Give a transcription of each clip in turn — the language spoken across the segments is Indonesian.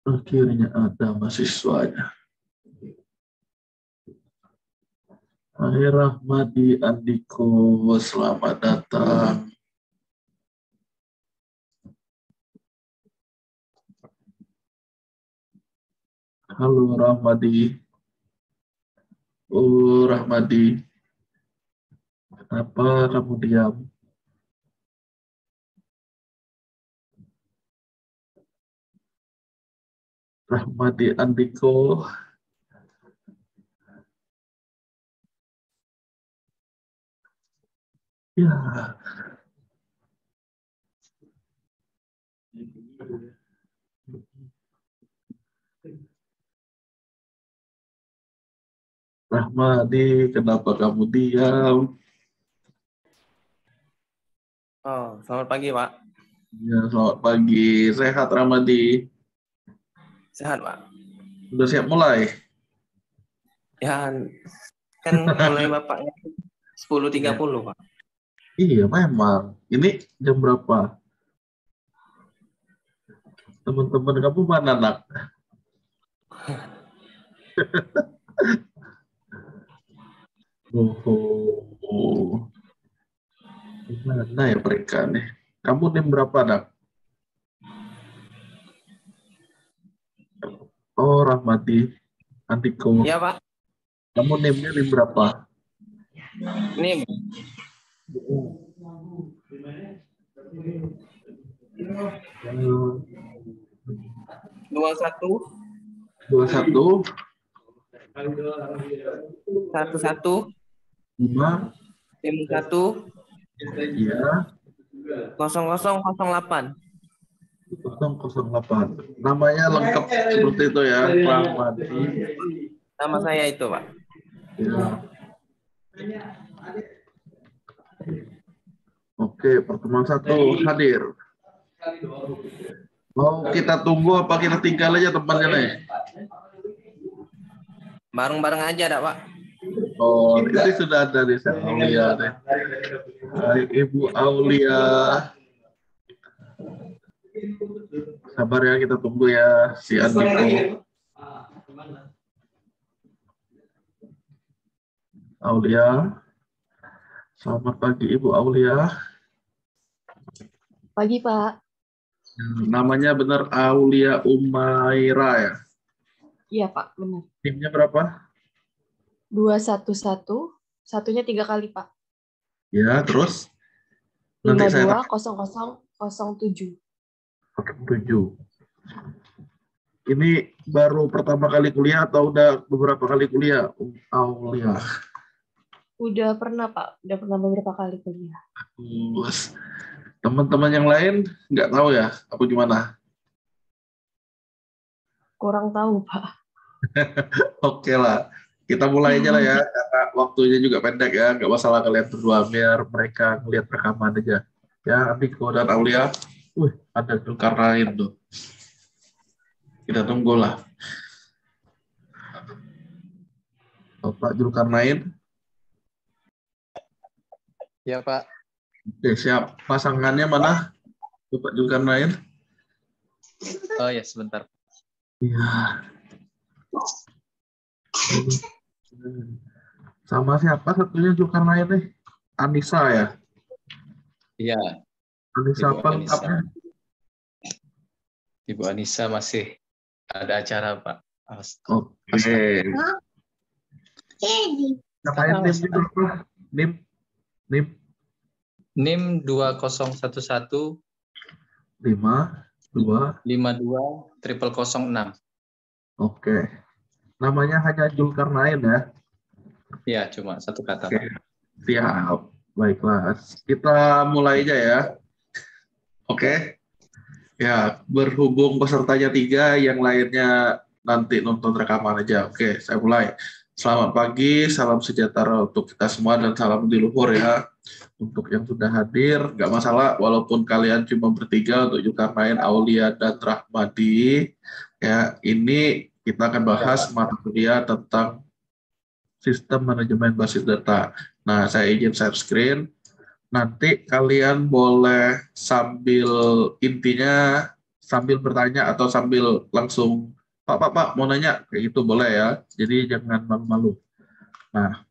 Akhirnya ada mahasiswanya. Hai Rahmadi Andiko, selamat datang. Halo Rahmadi. Oh Rahmadi, kenapa kamu diam? Rahmadi Andiko, ya. Rahmadi, kenapa kamu diam? Oh, selamat pagi, Pak. Ya, selamat pagi. Sehat Rahmadi? Sehat, Pak. Sudah siap mulai? Ya, kan mulai Bapaknya 10.30, Pak. Iya, memang. Ini jam berapa? Teman-teman kamu mana, Nak? Oh, gimana ya mereka nih? Kamu NIM berapa, Nak? Oh, Rahmadi Andiko. Iya, Pak. Kamu NIM-nya NIM berapa? Ini 21 21, 11 5, 51 iya, 0008. 008. Namanya lengkap seperti itu ya, Rahmadi. Nama saya itu, Pak. Ya. Oke, pertemuan 1 hadir. Mau kita tunggu apa kita tinggal aja tempatnya nih? Bareng-bareng aja, dak, Pak. Oh, ini sudah ada di sana Aulia deh. Hai Ibu Aulia. Sabar ya, kita tunggu ya si Andiko. Aulia. Selamat pagi Ibu Aulia. Pagi, Pak. Namanya benar Aulia Umaira ya? Iya, Pak, benar. Timnya berapa? 211, satunya 3 kali, Pak. Ya, terus? Nanti saya 520007. 7. Ini baru pertama kali kuliah atau udah beberapa kali kuliah, Aulia? Udah pernah, Pak. Udah pernah beberapa kali kuliah. Terus, teman-teman yang lain nggak tahu ya, apa gimana? Kurang tahu, Pak. Oke lah, kita mulai aja lah ya, karena waktunya juga pendek ya, nggak masalah kalian berdua, biar mereka ngeliat rekaman aja. Ya, Andiko dan Aulia, ada Zulkarnain tuh. Kita tunggulah. Bapak Zulkarnain. Ya, Pak. Oke, siap. Pasangannya mana? Bapak Zulkarnain. Oh ya, sebentar. Iya. Sama siapa satunya Zulkarnain nih? Anissa ya? Iya. Anissa Ibu apa Anissa. lengkapnya? Ibu Anissa masih ada acara, Pak. Oke. Namanya NIM itu apa? NIM? NIM 2011 52 52 0006. Oke. Namanya hanya Zulkarnain ya? Iya, cuma satu kata, Oke. Pak. Siap. Baiklah. Kita mulai aja ya. Oke. Ya, berhubung pesertanya 3, yang lainnya nanti nonton rekaman aja. Oke, saya mulai. Selamat pagi, salam sejahtera untuk kita semua dan salam di luhur ya. Untuk yang sudah hadir, nggak masalah walaupun kalian cuma bertiga untuk Zulkarnain, Aulia, dan Rahmadi. Ya, ini kita akan bahas mata kuliah tentang sistem manajemen basis data. Nah, saya izin share screen. Nanti kalian boleh sambil intinya sambil bertanya atau sambil langsung Pak, mau nanya kayak gitu boleh ya. Jadi jangan malu-malu. Nah,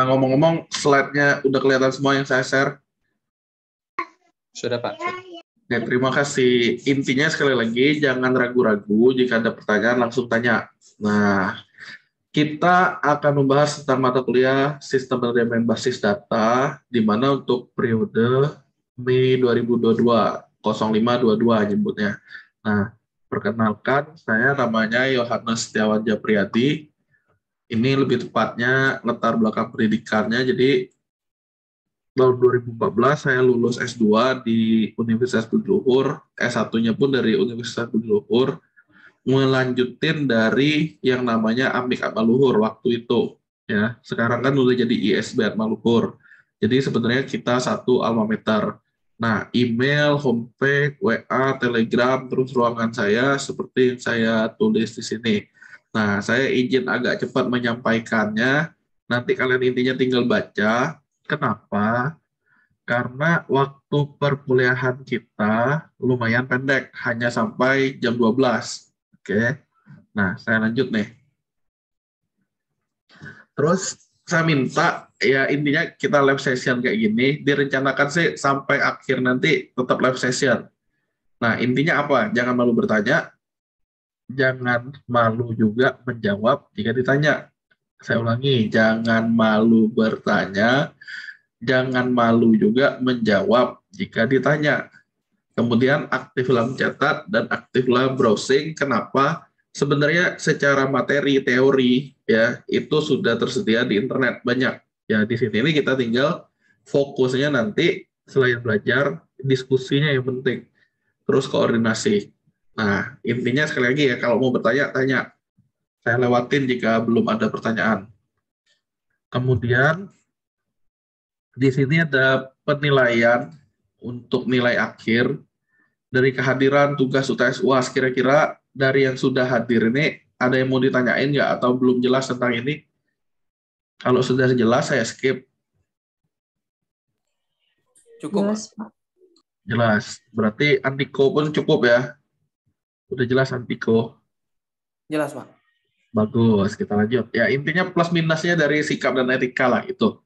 ngomong-ngomong, slide-nya udah kelihatan semua yang saya share. Sudah, Pak. Ya, terima kasih. Intinya sekali lagi, jangan ragu-ragu jika ada pertanyaan langsung tanya. Nah, kita akan membahas tentang mata kuliah Sistem Penerimaan Basis Data, di mana untuk periode Mei 2022, 0522 nyebutnya. Nah, perkenalkan, saya namanya Yohanes Setiawan Japriyadi. Ini lebih tepatnya latar belakang pendidikannya, jadi tahun 2014 saya lulus S2 di Universitas Budi Luhur, S1-nya pun dari Universitas Budi Luhur, melanjutin dari yang namanya Amik Atma Luhur waktu itu. Ya, sekarang kan udah jadi ISB Atma Luhur. Jadi sebenarnya kita satu alma mater. Nah, email, homepage, WA, Telegram, terus ruangan saya seperti yang saya tulis di sini. Nah, saya izin agak cepat menyampaikannya. Nanti kalian intinya tinggal baca. Kenapa? Karena waktu perkuliahan kita lumayan pendek, hanya sampai jam 12. Oke. Nah, saya lanjut nih. Terus saya minta, ya intinya kita live session kayak gini, direncanakan sih sampai akhir nanti tetap live session. Nah, intinya apa? Jangan malu bertanya, jangan malu juga menjawab jika ditanya. Saya ulangi, jangan malu bertanya, jangan malu juga menjawab jika ditanya. Kemudian aktiflah mencatat dan aktiflah browsing. Kenapa? Sebenarnya secara materi, teori, ya itu sudah tersedia di internet banyak. Ya di sini ini kita tinggal fokusnya nanti selain belajar, diskusinya yang penting. Terus koordinasi. Nah, intinya sekali lagi ya, kalau mau bertanya, tanya. Saya lewatin jika belum ada pertanyaan. Kemudian di sini ada penilaian untuk nilai akhir dari kehadiran tugas UTS UAS. Kira-kira dari yang sudah hadir ini ada yang mau ditanyain nggak atau belum jelas tentang ini? Kalau sudah jelas saya skip. Cukup, Pak. Jelas, Pak. Jelas. Berarti Antiko pun cukup ya. Udah jelas Antiko. Jelas, Pak. Bagus, kita lanjut. Ya intinya plus minusnya dari sikap dan etika lah itu.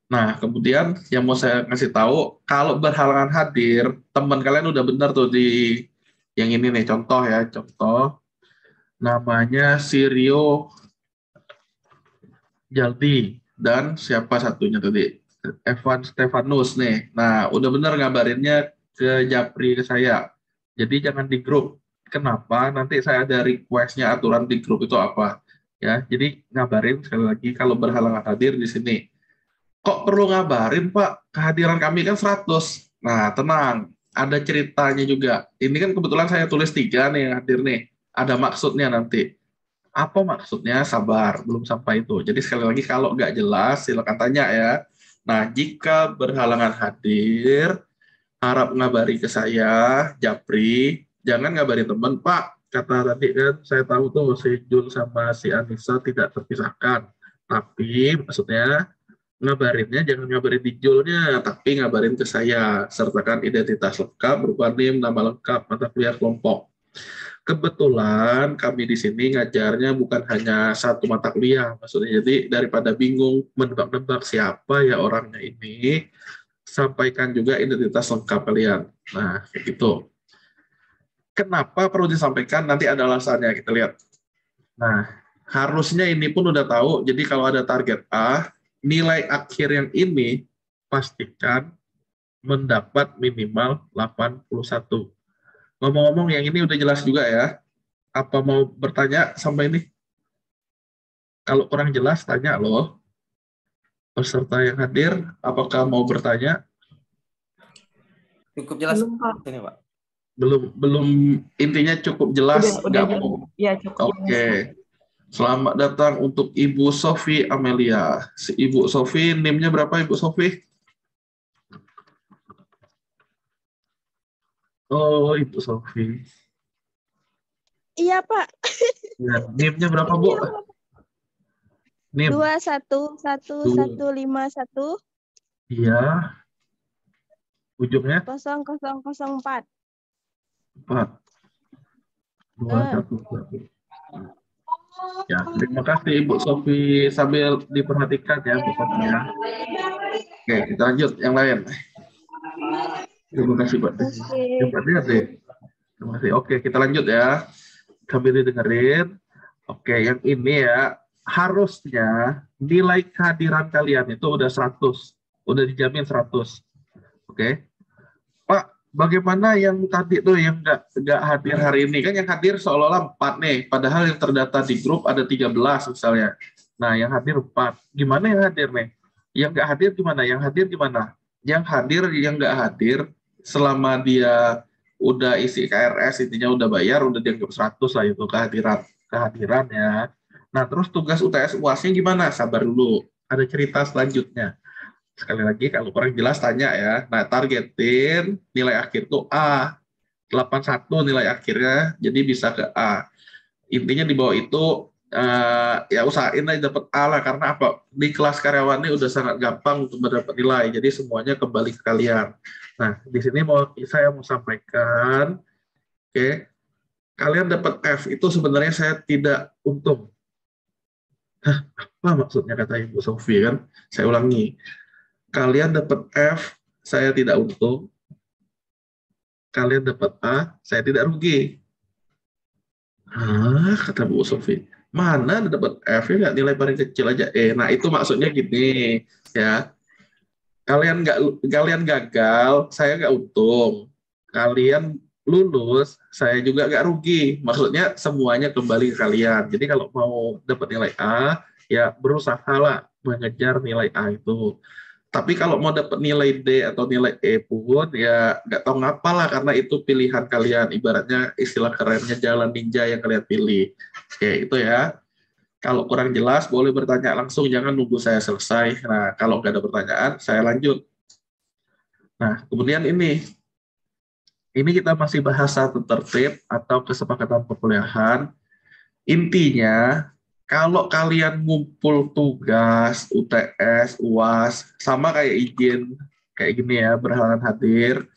Nah, kemudian yang mau saya kasih tahu, kalau berhalangan hadir, teman kalian udah benar tuh di yang ini nih, contoh ya, contoh. Namanya Sirio Jaldi dan siapa satunya tadi? Evan Stefanus nih. Nah, udah benar ngabarinnya ke Japri ke saya. Jadi jangan di grup. Kenapa? Nanti saya ada request-nya aturan di grup itu apa. Ya, jadi ngabarin sekali lagi kalau berhalangan hadir di sini. Kok perlu ngabarin, Pak? Kehadiran kami kan 100. Nah, tenang. Ada ceritanya juga. Ini kan kebetulan saya tulis 3 nih yang hadir nih. Ada maksudnya nanti. Apa maksudnya? Sabar, belum sampai itu. Jadi sekali lagi kalau nggak jelas, silakan tanya ya. Nah, jika berhalangan hadir, harap ngabari ke saya, Japri. Jangan ngabari teman, Pak. Kata tadi kan, saya tahu tuh si Jul sama si Anissa tidak terpisahkan. Tapi maksudnya ngabarinnya jangan ngabarin di Julnya, tapi ngabarin ke saya. Sertakan identitas lengkap berupa NIM, nama lengkap, mata kuliah kelompok. Kebetulan kami di sini ngajarnya bukan hanya satu mata kuliah, maksudnya jadi daripada bingung menebak-nebak siapa ya orangnya ini, sampaikan juga identitas lengkap kalian. Nah, kayak gitu. Kenapa perlu disampaikan? Nanti ada alasannya, kita lihat. Nah, harusnya ini pun udah tahu, jadi kalau ada target A, nilai akhir yang ini pastikan mendapat minimal 81. Ngomong-ngomong yang ini udah jelas juga ya. Apa mau bertanya sampai ini? Kalau kurang jelas tanya loh. Peserta yang hadir, apakah mau bertanya? Cukup jelas. Belum, Pak. Ini, Pak. Belum intinya cukup jelas, Udah nggak jelas. mau. Ya, cukup. Oke. Selamat datang untuk Ibu Sofi Amelia. Si Ibu Sofi, NIM-nya berapa Ibu Sofi? Oh, Ibu Sofi. Iya, Pak. Ya, NIM-nya berapa, Bu? NIM. 211151. Iya. Ujungnya 0004. 4, 2, 1. Ya, terima kasih Ibu Sofi, sambil diperhatikan ya Bu Sofi ya. Oke, kita lanjut yang lain. Terima kasih Pak. Oke. Pak deh. Terima kasih. Oke, kita lanjut ya. Sambil didengerin. Oke, yang ini ya, harusnya nilai kehadiran kalian itu udah 100. Udah dijamin 100. Oke. Pak, bagaimana yang tadi tuh yang nggak hadir hari ini? Kan yang hadir seolah-olah 4 nih, padahal yang terdata di grup ada 13 misalnya. Nah, yang hadir 4. Gimana yang hadir nih? Yang nggak hadir gimana? Yang hadir gimana? Yang hadir, yang nggak hadir, selama dia udah isi KRS, intinya udah bayar, udah dianggap 100 lah itu kehadiran ya. Nah, terus tugas UTS UAS-nya gimana? Sabar dulu. Ada cerita selanjutnya. Sekali lagi, kalau kurang jelas tanya ya. Nah, targetin nilai akhir tuh A. 81 nilai akhirnya, jadi bisa ke A. Intinya di bawah itu, ya usahain aja dapat A lah. Karena apa? Di kelas karyawan ini udah sangat gampang untuk mendapat nilai. Jadi semuanya kembali ke kalian. Nah, di sini saya mau sampaikan, oke, kalian dapat F itu sebenarnya saya tidak untung. Hah, apa maksudnya kata Ibu Sofi kan? Saya ulangi. Kalian dapat F, saya tidak untung. Kalian dapat A, saya tidak rugi. Kata Bu Sofi. Mana dapat F ya nggak nilai paling kecil aja E. Nah itu maksudnya gini ya. Kalian gagal, saya nggak untung. Kalian lulus, saya juga nggak rugi. Maksudnya semuanya kembali ke kalian. Jadi kalau mau dapat nilai A, ya berusahalah mengejar nilai A itu. Tapi kalau mau dapat nilai D atau nilai E pun, ya nggak tahu ngapa lah, karena itu pilihan kalian. Ibaratnya istilah kerennya jalan ninja yang kalian pilih. Oke, itu ya. Kalau kurang jelas, boleh bertanya langsung, jangan nunggu saya selesai. Nah, kalau nggak ada pertanyaan, saya lanjut. Nah, kemudian ini kita masih bahas satu tertib atau kesepakatan perkuliahan. Intinya, kalau kalian ngumpul tugas, UTS, UAS, sama kayak izin, kayak gini ya, berhalangan hadir,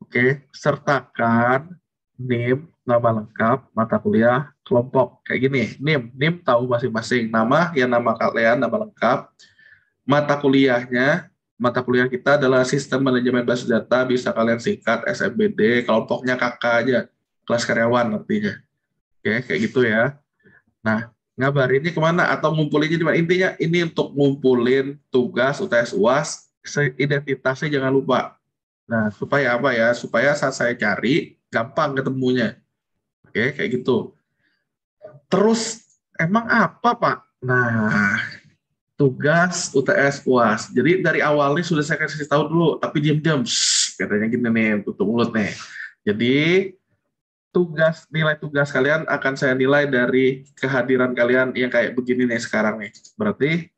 oke, sertakan NIM, nama lengkap, mata kuliah, kelompok, kayak gini, NIM tahu masing-masing, nama kalian, nama lengkap, mata kuliah kita adalah Sistem Manajemen Basis Data, bisa kalian singkat SMBD, kelompoknya KK aja, kelas karyawan artinya, oke, kayak gitu ya. Nah, ngabarinnya kemana atau ngumpulinnya di mana? Intinya ini untuk ngumpulin tugas UTS UAS, identitasnya jangan lupa. Nah, supaya apa ya? Supaya saat saya cari, gampang ketemunya. Oke, kayak gitu. Terus, emang apa, Pak? Nah, tugas UTS UAS. Jadi dari awalnya sudah saya kasih tahu dulu, tapi diam-diam, katanya gini nih, tutup mulut nih. Jadi, nilai tugas kalian akan saya nilai dari kehadiran kalian yang kayak begini nih sekarang nih. Berarti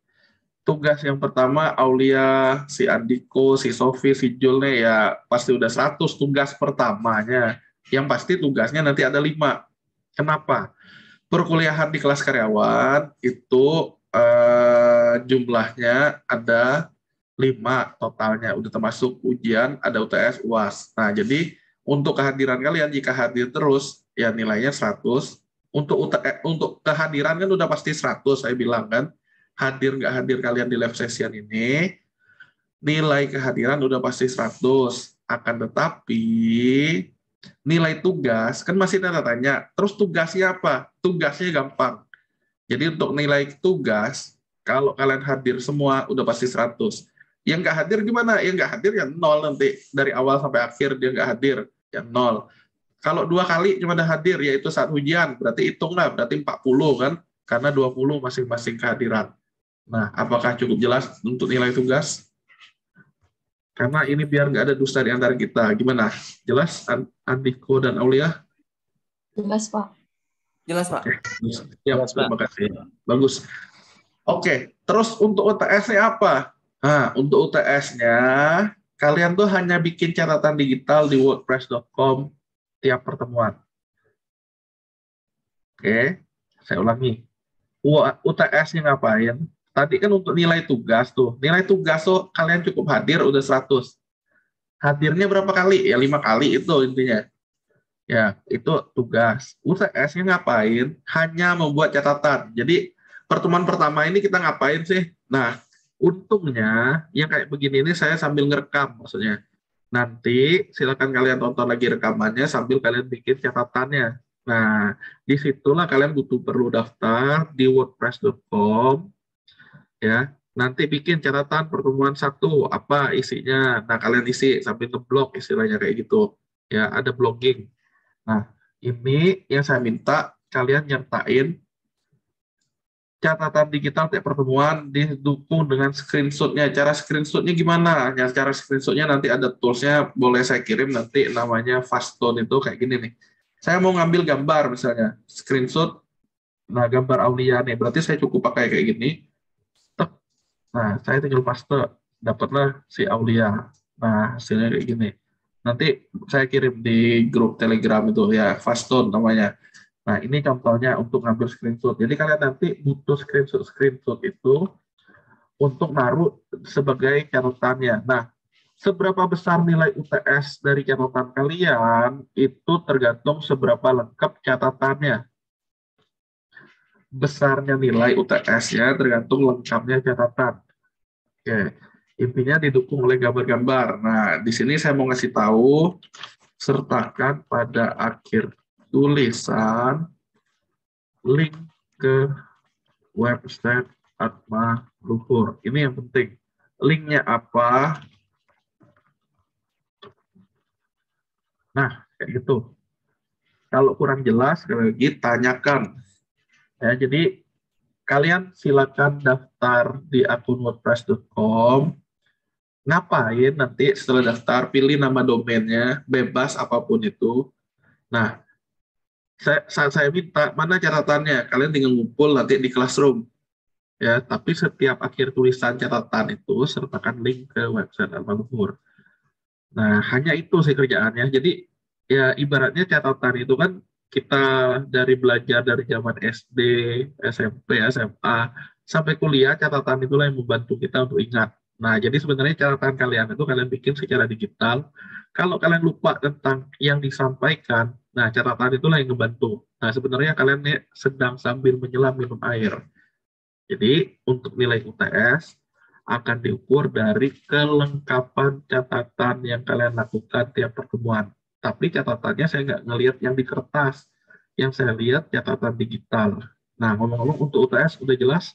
tugas yang pertama Aulia, si Andiko, si Sofi, si Jul nih ya pasti udah 100 tugas pertamanya. Yang pasti tugasnya nanti ada 5. Kenapa? Perkuliahan di kelas karyawan itu jumlahnya ada 5 totalnya, udah termasuk ujian, ada UTS, UAS. Nah, jadi untuk kehadiran kalian, jika hadir terus, ya nilainya 100. Untuk kehadiran kan udah pasti 100, saya bilang kan. Hadir nggak hadir kalian di live session ini, nilai kehadiran udah pasti 100. Akan tetapi, nilai tugas, kan masih tanda tanya. Terus tugasnya apa? Tugasnya gampang. Jadi untuk nilai tugas, kalau kalian hadir semua, udah pasti 100. Yang nggak hadir gimana? Yang nggak hadir ya 0 nanti. Dari awal sampai akhir dia nggak hadir, ya 0. Kalau 2 kali cuma ada hadir, yaitu saat ujian, berarti hitunglah, berarti 40 kan? Karena 20 masing-masing kehadiran. Nah, apakah cukup jelas untuk nilai tugas? Karena ini biar nggak ada dusta di antara kita. Gimana? Jelas, Andiko dan Aulia? Jelas, Pak. Jelas, Pak. Ya, terima kasih. Bagus. Oke, terus untuk UTS-nya apa? Nah, untuk UTS-nya, kalian tuh hanya bikin catatan digital di wordpress.com tiap pertemuan. Oke, saya ulangi. UTS-nya ngapain? Tadi kan untuk nilai tugas tuh. Nilai tugas tuh kalian cukup hadir udah 100. Hadirnya berapa kali? Ya 5 kali itu intinya. Ya, itu tugas. UTS-nya ngapain? Hanya membuat catatan. Jadi, pertemuan pertama ini kita ngapain sih? Nah, untungnya yang kayak begini ini saya sambil ngerekam maksudnya. Nanti silakan kalian tonton lagi rekamannya sambil kalian bikin catatannya. Nah, disitulah kalian perlu daftar di wordpress.com ya. Nanti bikin catatan pertemuan satu apa isinya. Nah, kalian isi sambil ngeblok istilahnya kayak gitu. Ya, ada blogging. Nah, ini yang saya minta kalian nyertain catatan digital tiap pertemuan didukung dengan screenshot-nya. Cara screenshot-nya gimana? Ya, cara screenshot-nya nanti ada tools-nya, boleh saya kirim nanti namanya Fastone itu kayak gini nih. Saya mau ngambil gambar misalnya, screenshot, nah gambar Aulia nih, berarti saya cukup pakai kayak gini. Nah, saya tinggal paste, dapatlah si Aulia. Nah, hasilnya kayak gini. Nanti saya kirim di grup Telegram itu ya, Fastone namanya. Nah, ini contohnya untuk ngambil screenshot. Jadi kalian nanti butuh screenshot itu untuk naruh sebagai catatannya. Nah, seberapa besar nilai UTS dari catatan kalian itu tergantung seberapa lengkap catatannya. Besarnya nilai UTS-nya tergantung lengkapnya catatan. Oke, intinya didukung oleh gambar-gambar. Nah, di sini saya mau ngasih tahu, sertakan pada akhir tulisan link ke website Atma Luhur. Ini yang penting. Linknya apa? Nah, kayak gitu. Kalau kurang jelas, sekali lagi tanyakan. Ya, jadi kalian silakan daftar di akun wordpress.com. Ngapain nanti setelah daftar, pilih nama domainnya, bebas apapun itu. Nah, saya minta mana catatannya, kalian tinggal ngumpul nanti di Classroom. Ya, tapi setiap akhir tulisan catatan itu sertakan link ke website Atma Luhur. Nah, hanya itu sih kerjaannya. Jadi, ya ibaratnya catatan itu kan kita dari belajar dari zaman SD, SMP, SMA, sampai kuliah, catatan itulah yang membantu kita untuk ingat. Nah, jadi sebenarnya catatan kalian itu kalian bikin secara digital. Kalau kalian lupa tentang yang disampaikan, nah catatan itulah yang membantu. Nah, sebenarnya kalian nih sedang sambil menyelam minum air. Jadi untuk nilai UTS akan diukur dari kelengkapan catatan yang kalian lakukan tiap pertemuan. Tapi catatannya saya nggak ngelihat yang di kertas, yang saya lihat catatan digital. Nah, ngomong-ngomong untuk UTS udah jelas?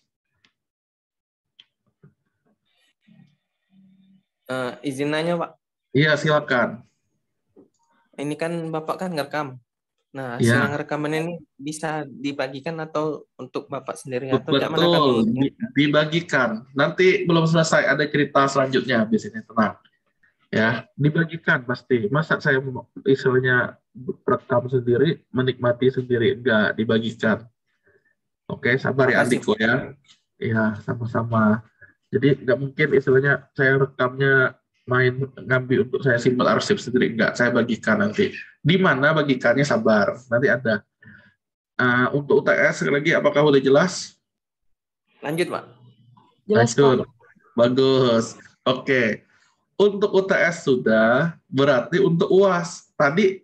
Izin nanya, Pak. Iya, silakan. Ini kan Bapak kan ngerekam. Nah, hasil Ya, rekaman ini bisa dibagikan atau untuk Bapak sendiri atau kayak mana betul. kami? Dibagikan. Nanti belum selesai, ada cerita selanjutnya habis ini, tenang. Ya, dibagikan pasti. Masa saya istilahnya rekam sendiri, menikmati sendiri, enggak dibagikan. Oke, sabar ya Makasih, adikku Pak. ya. Iya, sama-sama. Jadi nggak mungkin istilahnya saya rekamnya main ngambil untuk saya simpan arsip sendiri, enggak. Saya bagikan nanti. Di mana bagikannya sabar, nanti ada. Untuk UTS sekali lagi, apakah udah jelas? Lanjut, Pak. Jelas, Pak. Lanjut. Bagus. Oke. Untuk UTS sudah, berarti untuk UAS. Tadi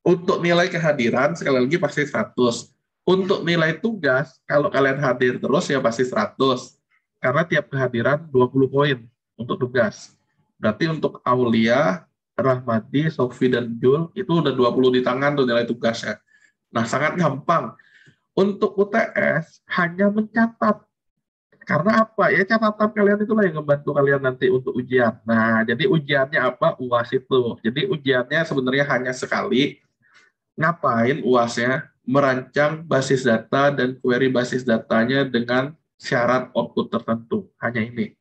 untuk nilai kehadiran sekali lagi pasti 100. Untuk nilai tugas, kalau kalian hadir terus ya pasti 100. Karena tiap kehadiran 20 poin untuk tugas. Berarti untuk Aulia, Rahmadi, Sofi, dan Jul itu udah 20 di tangan tuh nilai tugasnya. Nah, sangat gampang. Untuk UTS hanya mencatat. Karena apa? Ya catatan kalian itulah yang membantu kalian nanti untuk ujian. Nah, jadi ujiannya apa? UAS itu. Jadi ujiannya sebenarnya hanya sekali. Ngapain UASnya? Merancang basis data dan query basis datanya dengan syarat output tertentu. Hanya ini.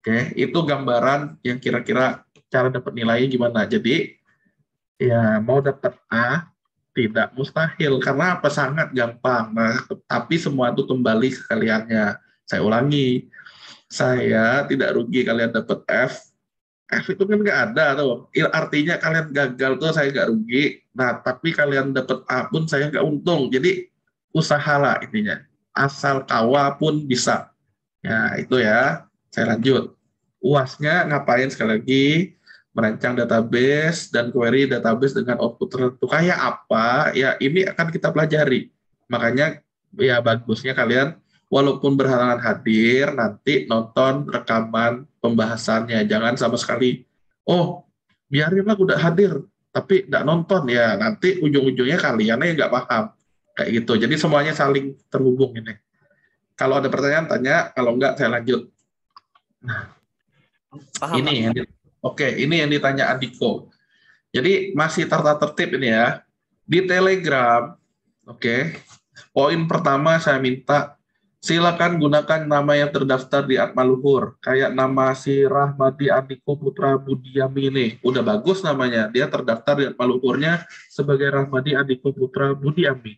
Oke, itu gambaran yang kira-kira cara dapat nilainya gimana. Jadi, ya mau dapat A, tidak mustahil. Karena apa? Sangat gampang. Nah, tapi semua itu kembali ke kaliannya. Saya ulangi, saya tidak rugi kalian dapat F. F itu kan nggak ada tuh. Artinya kalian gagal tuh saya nggak rugi. Nah, tapi kalian dapat A pun saya nggak untung. Jadi usahalah intinya. Asal kawa pun bisa. Ya, itu ya. Saya lanjut. UASnya ngapain sekali lagi? merancang database dan query database dengan output tertentu. Kayak apa? Ya ini akan kita pelajari. Makanya ya bagusnya kalian walaupun berhalangan hadir, nanti nonton rekaman pembahasannya. Jangan sama sekali, oh biarinlah udah hadir, tapi nggak nonton ya. Nanti ujung-ujungnya kalian yang nggak paham. Kayak gitu. Jadi semuanya saling terhubung ini. Kalau ada pertanyaan, tanya. Kalau nggak, saya lanjut. Paham, Ini Pak. yang ini yang ditanya Andiko. Jadi masih tata tertib ini ya. Di Telegram, poin pertama saya minta silakan gunakan nama yang terdaftar di Atmaluhur. Kayak nama si Rahmadi Andiko Putra Budiami ini. Udah bagus namanya. Dia terdaftar di Atmaluhurnya sebagai Rahmadi Andiko Putra Budiami.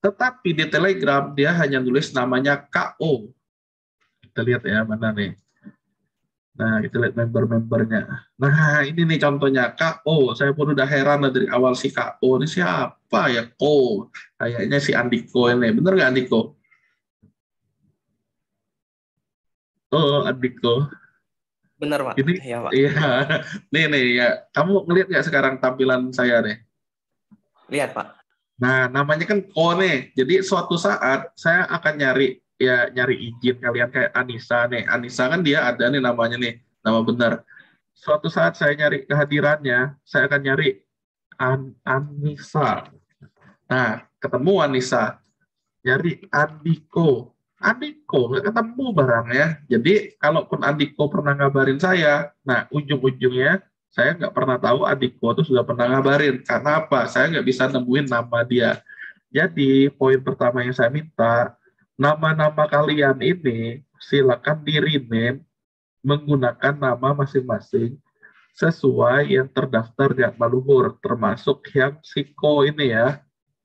Tetapi di Telegram dia hanya nulis namanya KO. Kita lihat ya mana nih. Nah, kita lihat member-membernya. Nah, ini nih contohnya KO. Saya pun udah heran dari awal si KO. Ini siapa ya KO? Kayaknya si Andiko ini. Bener nggak Andiko? Oh, Andiko. Benar, Pak. Ini, Iya, Pak. iya. Nih ya. Kamu ngelihat nggak sekarang tampilan saya nih? Lihat, Pak. Nah, namanya kan Ko nih. Jadi suatu saat saya akan nyari izin kalian kayak Anissa nih. Anissa kan dia ada nih namanya nih, nama benar. Suatu saat saya nyari kehadirannya, saya akan nyari Anissa. Nah, ketemu Anissa. Nyari Andiko. Andiko nggak ketemu barangnya. Jadi kalaupun Andiko pernah ngabarin saya, nah ujung-ujungnya saya nggak pernah tahu Andiko itu sudah pernah ngabarin. Karena apa? Saya nggak bisa nemuin nama dia. Jadi poin pertama yang saya minta, nama-nama kalian ini silakan di-rename menggunakan nama masing-masing sesuai yang terdaftar di Atmaluhur, termasuk yang Siko ini ya.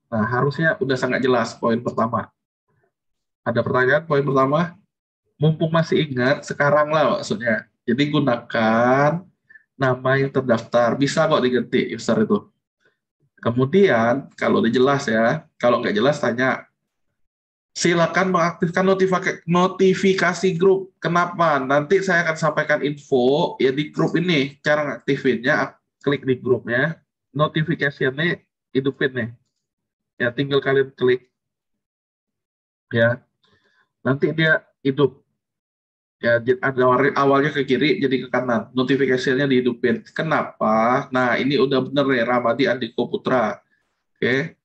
Nah, harusnya udah sangat jelas poin pertama. Ada pertanyaan poin pertama? Mumpung masih ingat, sekarang lah maksudnya. Jadi gunakan nama yang terdaftar. Bisa kok diganti user itu. Kemudian, kalau udah jelas ya, kalau nggak jelas tanya. Silakan mengaktifkan notifikasi grup. Kenapa? Nanti saya akan sampaikan info ya di grup ini. Cara ngaktifinnya, klik di grupnya, notifikasinya hidupin nih. Ya tinggal kalian klik. Ya, nanti dia hidup. Ya, ada awalnya ke kiri, jadi ke kanan. Notifikasinya dihidupin. Kenapa? Nah, ini udah bener nih, Ramadi Andiko Putra. Oke.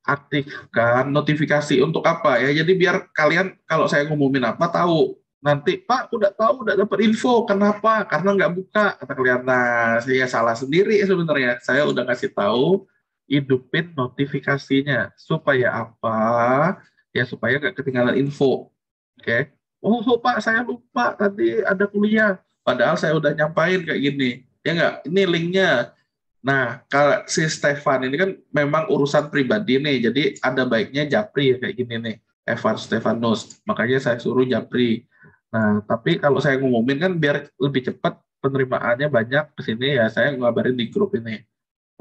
Aktifkan notifikasi untuk apa ya? Jadi biar kalian kalau saya ngumumin apa tahu. Nanti, Pak, udah tahu, udah dapat info. Kenapa? Karena nggak buka. Kata kalian, nah, saya salah sendiri sebenarnya. Saya udah kasih tahu, hidupin notifikasinya. Supaya apa? Ya, supaya nggak ketinggalan info. Oke. Oh, Pak, saya lupa tadi ada kuliah. Padahal saya udah nyampain kayak gini. Ya nggak? Ini linknya. Nah, kalau si Stefan ini kan memang urusan pribadi nih. Jadi ada baiknya Japri kayak gini nih. Evan Stefanus. Makanya saya suruh Japri. Nah, tapi kalau saya ngumumin kan biar lebih cepat penerimaannya banyak ke sini ya saya ngabarin di grup ini.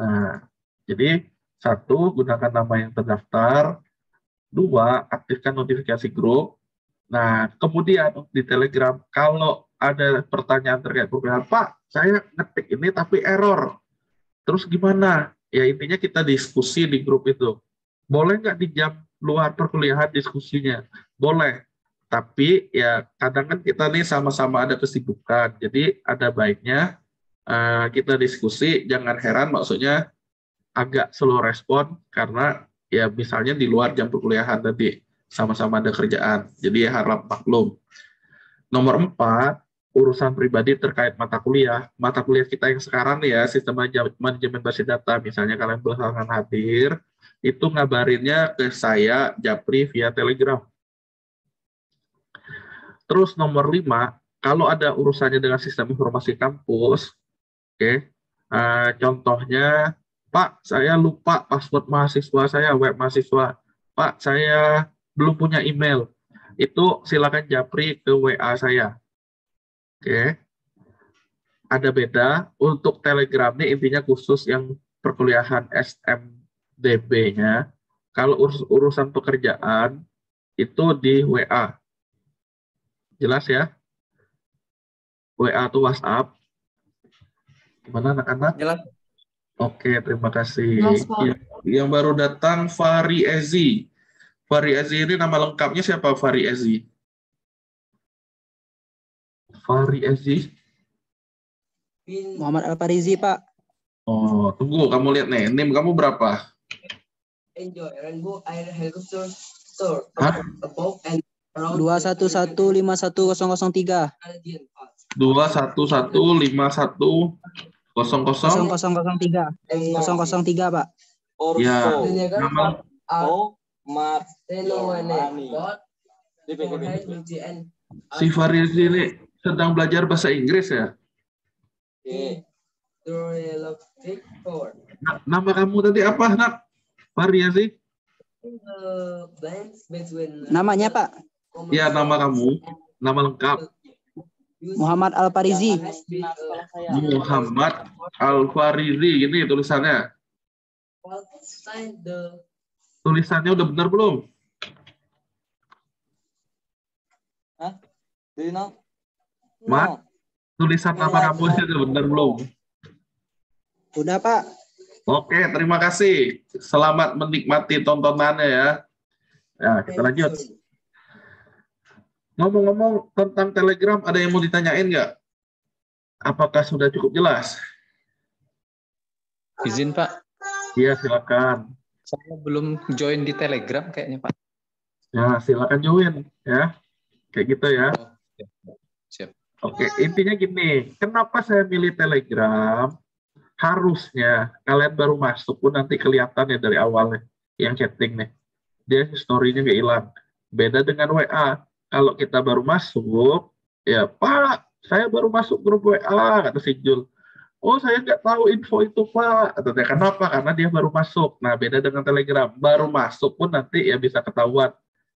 Nah, jadi satu, gunakan nama yang terdaftar. Dua, aktifkan notifikasi grup. Nah, kemudian di Telegram, kalau ada pertanyaan terkait perkuliahan, Pak, saya ngetik ini tapi error. Terus gimana? Ya intinya kita diskusi di grup itu. Boleh nggak di jam luar perkuliahan diskusinya? Boleh. Tapi ya kadang kan kita nih sama-sama ada kesibukan. Jadi ada baiknya kita diskusi, jangan heran maksudnya agak slow respon karena ya misalnya di luar jam perkuliahan tadi sama-sama ada kerjaan. Jadi ya harap maklum. Nomor 4, urusan pribadi terkait mata kuliah. Mata kuliah kita yang sekarang nih ya, sistem manajemen basis data, misalnya kalian berhalangan hadir, itu ngabarinnya ke saya, Japri, via Telegram. Terus nomor 5, kalau ada urusannya dengan sistem informasi kampus, contohnya, Pak, saya lupa password mahasiswa saya, web mahasiswa. Pak, saya belum punya email. Itu silakan Japri ke WA saya. Ada beda. Untuk Telegram ini intinya khusus yang perkuliahan SMDB-nya. Kalau urusan pekerjaan, itu di WA. Jelas ya? WA itu WhatsApp. Gimana anak-anak? Jelas. Oke, terima kasih. Jelas, Pak. Yang baru datang Fahri Ezi. Fahri Ezi ini nama lengkapnya siapa Fahri Ezi? Fahri Ezi? Muhammad Al-Farizi, Pak. Oh, tunggu, kamu lihat nih, NIM kamu berapa? Enjoy Rainbow Air Helicopter Store. Hah? Above and around 211-51003. 2115150 0003. 003, Pak. Ya, nama Marcelo si Farizi ini sedang belajar bahasa Inggris ya? Nama kamu tadi apa, Nak? Farizi? Namanya, Pak. Ya, nama kamu. Nama lengkap. Muhammad Al-Farizi. Muhammad Al-Farizi, gini tulisannya. Tulisannya udah benar belum? Mat, tulisan nama kamu udah benar belum? Udah, Pak. Oke, terima kasih. Selamat menikmati tontonannya ya. Ya, kita lanjut. Ngomong-ngomong tentang Telegram, ada yang mau ditanyain nggak? Apakah sudah cukup jelas? Izin Pak, Iya, silakan. saya belum join di Telegram kayaknya Pak. Ya, silakan join ya. Kayak gitu ya. Oh, siap. Oke, intinya gini, kenapa saya milih Telegram? Harusnya kalian baru masuk pun nanti kelihatan ya dari awalnya yang chatting nih. Dia historinya nggak hilang. Beda dengan WA. Kalau kita baru masuk, ya Pak, saya baru masuk grup WA, kata si Jul. Oh, saya nggak tahu info itu Pak. Atau dia kenapa? Karena dia baru masuk. Nah, beda dengan Telegram. Baru masuk pun nanti ya bisa ketahuan.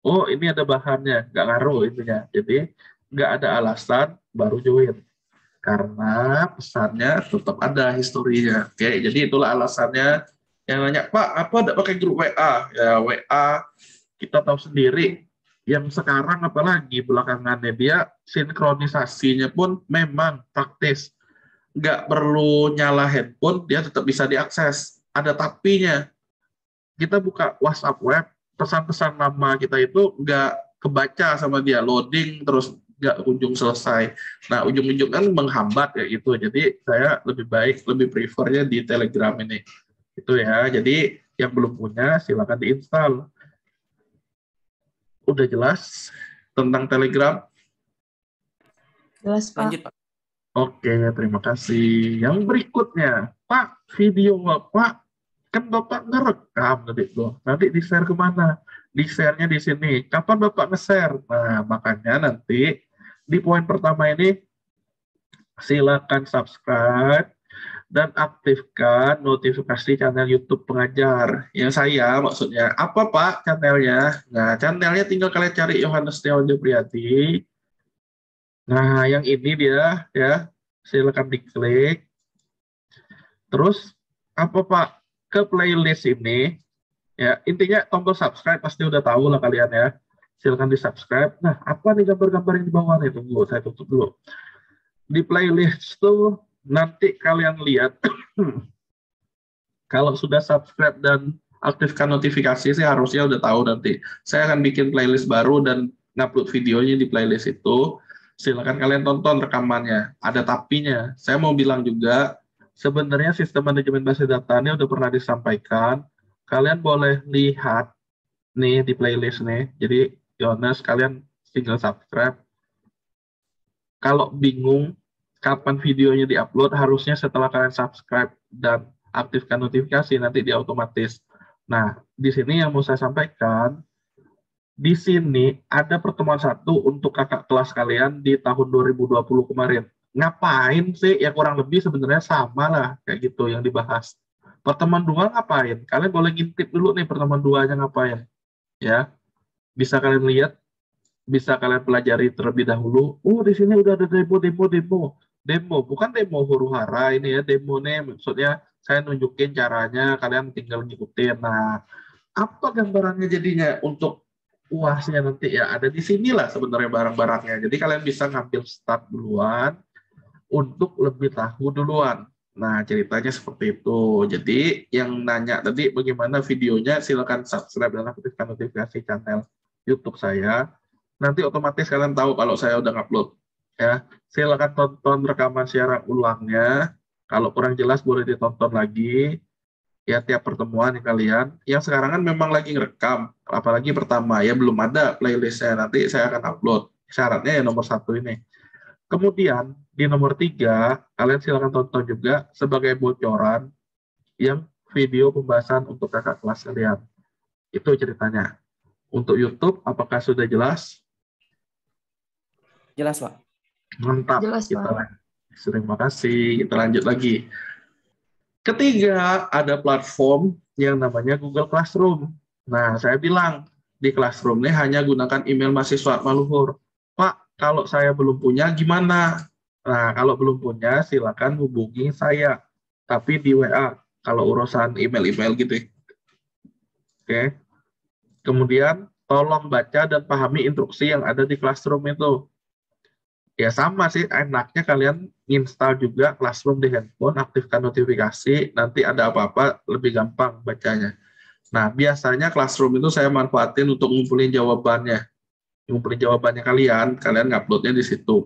Oh, ini ada bahannya. Nggak ngaruh intinya. Jadi, nggak ada alasan baru join. Karena pesannya tetap ada historinya. Oke, jadi itulah alasannya. Yang nanya, Pak, apa nggak pakai grup WA? Ya, WA kita tahu sendiri. Yang sekarang apalagi belakangannya dia sinkronisasinya pun memang praktis. Nggak perlu nyala handphone, dia tetap bisa diakses. Ada tapinya. Kita buka WhatsApp web, pesan-pesan lama kita itu nggak kebaca sama dia, loading terus nggak ujung selesai. Nah, ujung-ujung kan menghambat ya itu. Jadi saya lebih baik, lebih prefernya di Telegram ini. Itu ya. Jadi yang belum punya silakan diinstal. Udah jelas tentang Telegram? Jelas, Pak. Lanjut, Pak. Oke, terima kasih. Yang berikutnya, Pak, video Bapak, kan Bapak ngerekam tadi tuh. Nanti di-share kemana? Di-share-nya di sini. Kapan Bapak nge-share? Nah, makanya nanti di poin pertama ini, silakan subscribe dan aktifkan notifikasi channel YouTube Pengajar. Yang saya maksudnya, apa Pak channelnya? Nah, channelnya tinggal kalian cari Yohanes Setiawan Jupriyadi. Nah, yang ini dia ya, silakan diklik. Terus apa Pak? Ke playlist ini ya, intinya tombol subscribe pasti udah tahu lah kalian ya. Silakan di-subscribe. Nah, apa nih gambar-gambar yang di bawah nih? Tunggu, saya tutup dulu. Di playlist tuh nanti kalian lihat kalau sudah subscribe dan aktifkan notifikasi sih harusnya udah tahu nanti. Saya akan bikin playlist baru dan ngupload videonya di playlist itu. Silakan kalian tonton rekamannya, ada tapinya. Saya mau bilang juga, sebenarnya sistem manajemen basis data ini udah pernah disampaikan. Kalian boleh lihat nih di playlist nih. Jadi, Yohanes, kalian tinggal subscribe. Kalau bingung kapan videonya diupload, harusnya setelah kalian subscribe dan aktifkan notifikasi, nanti dia otomatis. Nah, di sini yang mau saya sampaikan, di sini ada pertemuan 1 untuk kakak kelas kalian di tahun 2020 kemarin. Ngapain sih? Ya kurang lebih sebenarnya sama lah kayak gitu yang dibahas. Pertemuan 2 ngapain? Kalian boleh ngintip dulu nih pertemuan 2-nya ngapain. Ya, bisa kalian lihat, bisa kalian pelajari terlebih dahulu. Oh, di sini udah ada demo, bukan demo huru-hara ini ya, demo nih maksudnya saya nunjukin caranya, kalian tinggal ngikutin. Nah, apa gambarannya jadinya untuk UASnya nanti ya, ada di sinilah sebenarnya barang-barangnya. Jadi kalian bisa ngambil start duluan untuk lebih tahu duluan. Nah, ceritanya seperti itu. Jadi, yang nanya tadi bagaimana videonya, silakan subscribe dan aktifkan notifikasi channel YouTube saya. Nanti otomatis kalian tahu kalau saya udah upload. Ya, silakan tonton rekaman siaran ulangnya. Kalau kurang jelas boleh ditonton lagi. Ya, tiap pertemuan kalian. Yang sekarang kan memang lagi ngerekam. Apalagi pertama, ya belum ada playlistnya. Nanti saya akan upload. Syaratnya ya nomor 1 ini. Kemudian di nomor 3, kalian silakan tonton juga sebagai bocoran yang video pembahasan untuk kakak kelas kalian. Itu ceritanya. Untuk YouTube, apakah sudah jelas? Jelas, Pak. Mantap. Jelas, Pak. Terima kasih. Kita lanjut lagi. Ketiga, ada platform yang namanya Google Classroom. Nah, saya bilang di Classroom ini hanya gunakan email mahasiswa Maluhur. Pak, kalau saya belum punya gimana? Nah, kalau belum punya silakan hubungi saya, tapi di WA kalau urusan email-email gitu. Oke. Kemudian tolong baca dan pahami instruksi yang ada di Classroom itu. Ya sama sih, enaknya kalian install juga Classroom di handphone, aktifkan notifikasi, nanti ada apa-apa lebih gampang bacanya. Nah, biasanya Classroom itu saya manfaatin untuk ngumpulin jawabannya kalian nguploadnya di situ.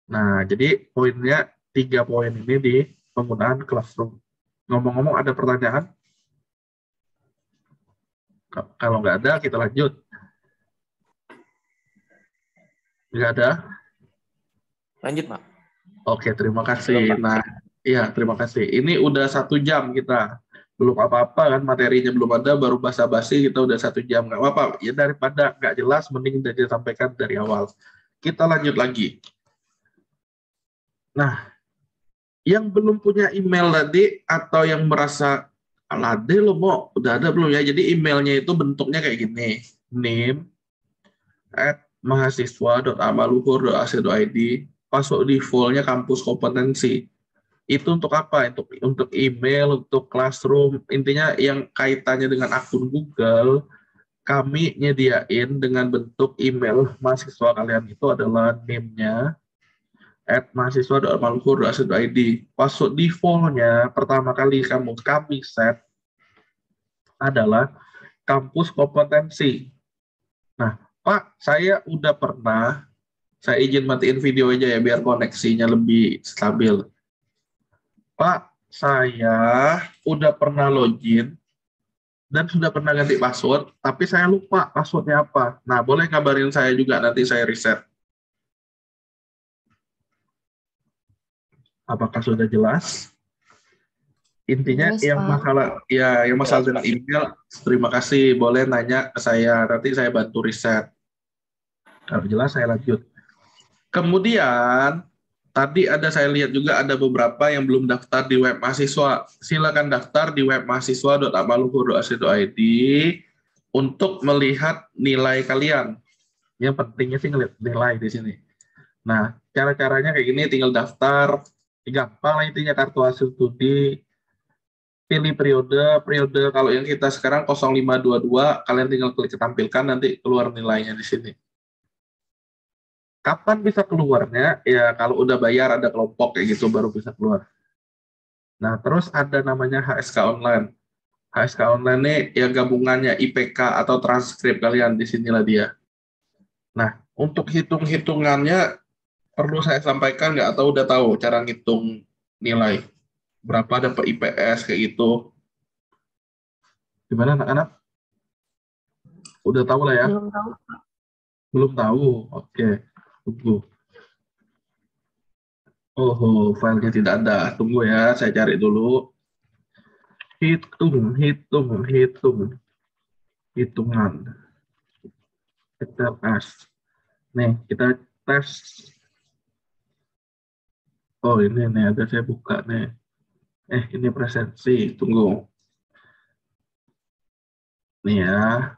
Nah, jadi poinnya 3 poin ini di penggunaan Classroom. Ngomong-ngomong, ada pertanyaan? Kalau nggak ada, kita lanjut. Nggak ada? Lanjut, Pak. Oke, terima kasih. Nah, iya, terima kasih. Ini udah 1 jam kita. Belum apa-apa kan, materinya belum ada, baru basa-basi kita udah 1 jam. Nggak apa-apa, ya daripada nggak jelas, mending udah disampaikan dari awal. Kita lanjut lagi. Nah, yang belum punya email tadi, atau yang merasa, alade lo mau, udah ada belum ya? Jadi emailnya itu bentuknya kayak gini. nim@mahasiswa.amaluhur.ac.id, password default-nya kampus kompetensi. Itu untuk apa? Untuk email, untuk Classroom, intinya yang kaitannya dengan akun Google, kami nyediain dengan bentuk email mahasiswa kalian itu adalah nim-nya @mahasiswa.maluhur.ac.id. Password default-nya pertama kali kami set adalah kampus kompetensi. Nah, Pak, saya udah pernah, saya izin matiin video aja ya biar koneksinya lebih stabil. Pak, saya udah pernah login dan sudah pernah ganti password, tapi saya lupa passwordnya apa. Nah, boleh kabarin saya juga, nanti saya reset. Apakah sudah jelas? Intinya Jelas, yang Pak. masalah dengan email, terima kasih, boleh nanya ke saya, nanti saya bantu reset. Kalau jelas saya lanjut. Kemudian tadi saya lihat juga ada beberapa yang belum daftar di web mahasiswa. Silakan daftar di web mahasiswa.amaluhur.ac.id untuk melihat nilai kalian. Yang pentingnya sih ngelihat nilai di sini. Nah, cara-caranya kayak gini, tinggal daftar, gampang lah intinya, kartu hasil studi, pilih periode kalau yang kita sekarang 0522, kalian tinggal klik tampilkan, nanti keluar nilainya di sini. Kapan bisa keluarnya? Ya kalau udah bayar, ada kelompok kayak gitu baru bisa keluar. Nah, terus ada namanya HSK Online. HSK Online ini ya gabungannya IPK atau transkrip kalian, di sinilah dia. Nah, untuk hitung-hitungannya perlu saya sampaikan nggak, atau udah tahu cara ngitung nilai? Berapa dapat IPS kayak gitu? Gimana anak-anak? Udah tahu lah ya? Belum tahu, Pak. Belum tahu? Oke. Tunggu. Oh, filenya tidak ada. Tunggu ya, saya cari dulu. Hitungan. Kita tes. Nih, kita tes. Oh, ini nih, ada saya buka nih. Ini presensi. Tunggu. Nih ya.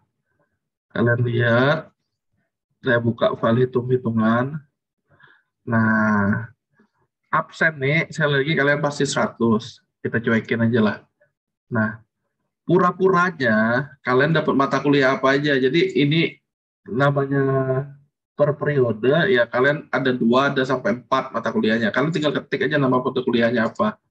Kalian lihat. Saya buka file hitung-hitungan. Nah, absen nih, saya lagi kalian pasti 100. Kita cuekin aja lah. Nah, pura-puranya kalian dapat mata kuliah apa aja. Jadi ini namanya per periode, ya kalian ada 2, ada sampai 4 mata kuliahnya. Kalian tinggal ketik aja nama mata kuliahnya apa.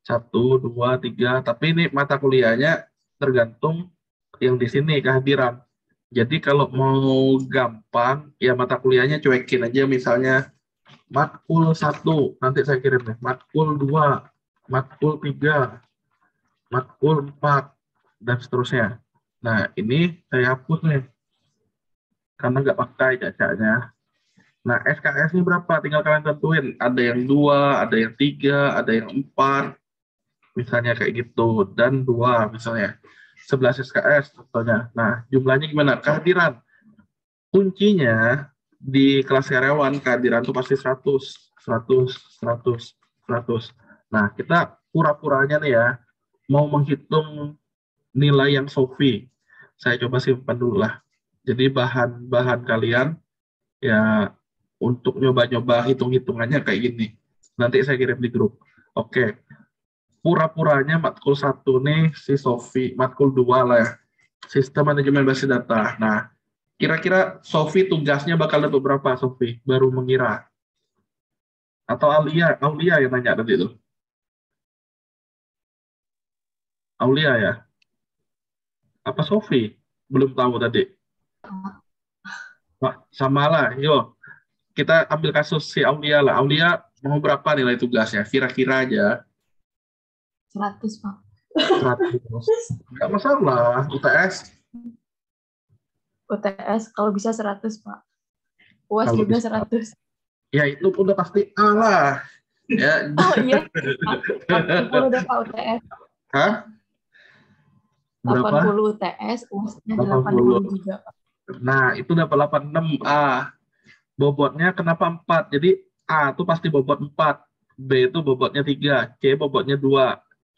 1, 2, 3. Tapi ini mata kuliahnya tergantung yang di sini kehadiran. Jadi kalau mau gampang, ya mata kuliahnya cuekin aja, misalnya matkul 1, nanti saya kirim deh, matkul 2, matkul 3, matkul 4, dan seterusnya. Nah, ini saya hapus nih, karena nggak pakai cacanya. Nah, SKS ini berapa? Tinggal kalian tentuin. Ada yang 2, ada yang 3, ada yang 4, misalnya kayak gitu, dan 2 misalnya. 11 SKS contohnya. Nah, jumlahnya gimana? Kehadiran. Kuncinya di kelas karyawan, kehadiran itu pasti 100, 100, 100, 100. Nah, kita pura-puranya nih ya, mau menghitung nilai yang Sofi. Saya coba simpan dulu lah. Jadi bahan-bahan kalian, ya untuk nyoba-nyoba hitung-hitungannya kayak gini. Nanti saya kirim di grup. Oke. Pura-puranya matkul 1 nih si Sofi, matkul 2 lah ya. Sistem manajemen basis data. Nah, kira-kira Sofi tugasnya bakal dapat berapa, Sofi? Baru mengira. Atau Aulia yang nanya tadi itu. Aulia ya? Apa Sofi? Belum tahu tadi. Wah, sama lah, yuk. Kita ambil kasus si Aulia lah. Aulia mau berapa nilai tugasnya? Kira-kira aja. 100, Pak. 100. Nggak masalah, UTS. UTS kalau bisa 100, Pak. UAS Kalau juga bisa. 100. Ya itu udah pasti A lah. Ya. Oh iya, 80 udah Pak UTS. Hah? Berapa? 80 UTS, UASnya 80 80 juga, Pak. Nah, itu dapat 86A. Bobotnya kenapa 4? Jadi A itu pasti bobot 4. B itu bobotnya 3. C bobotnya 2.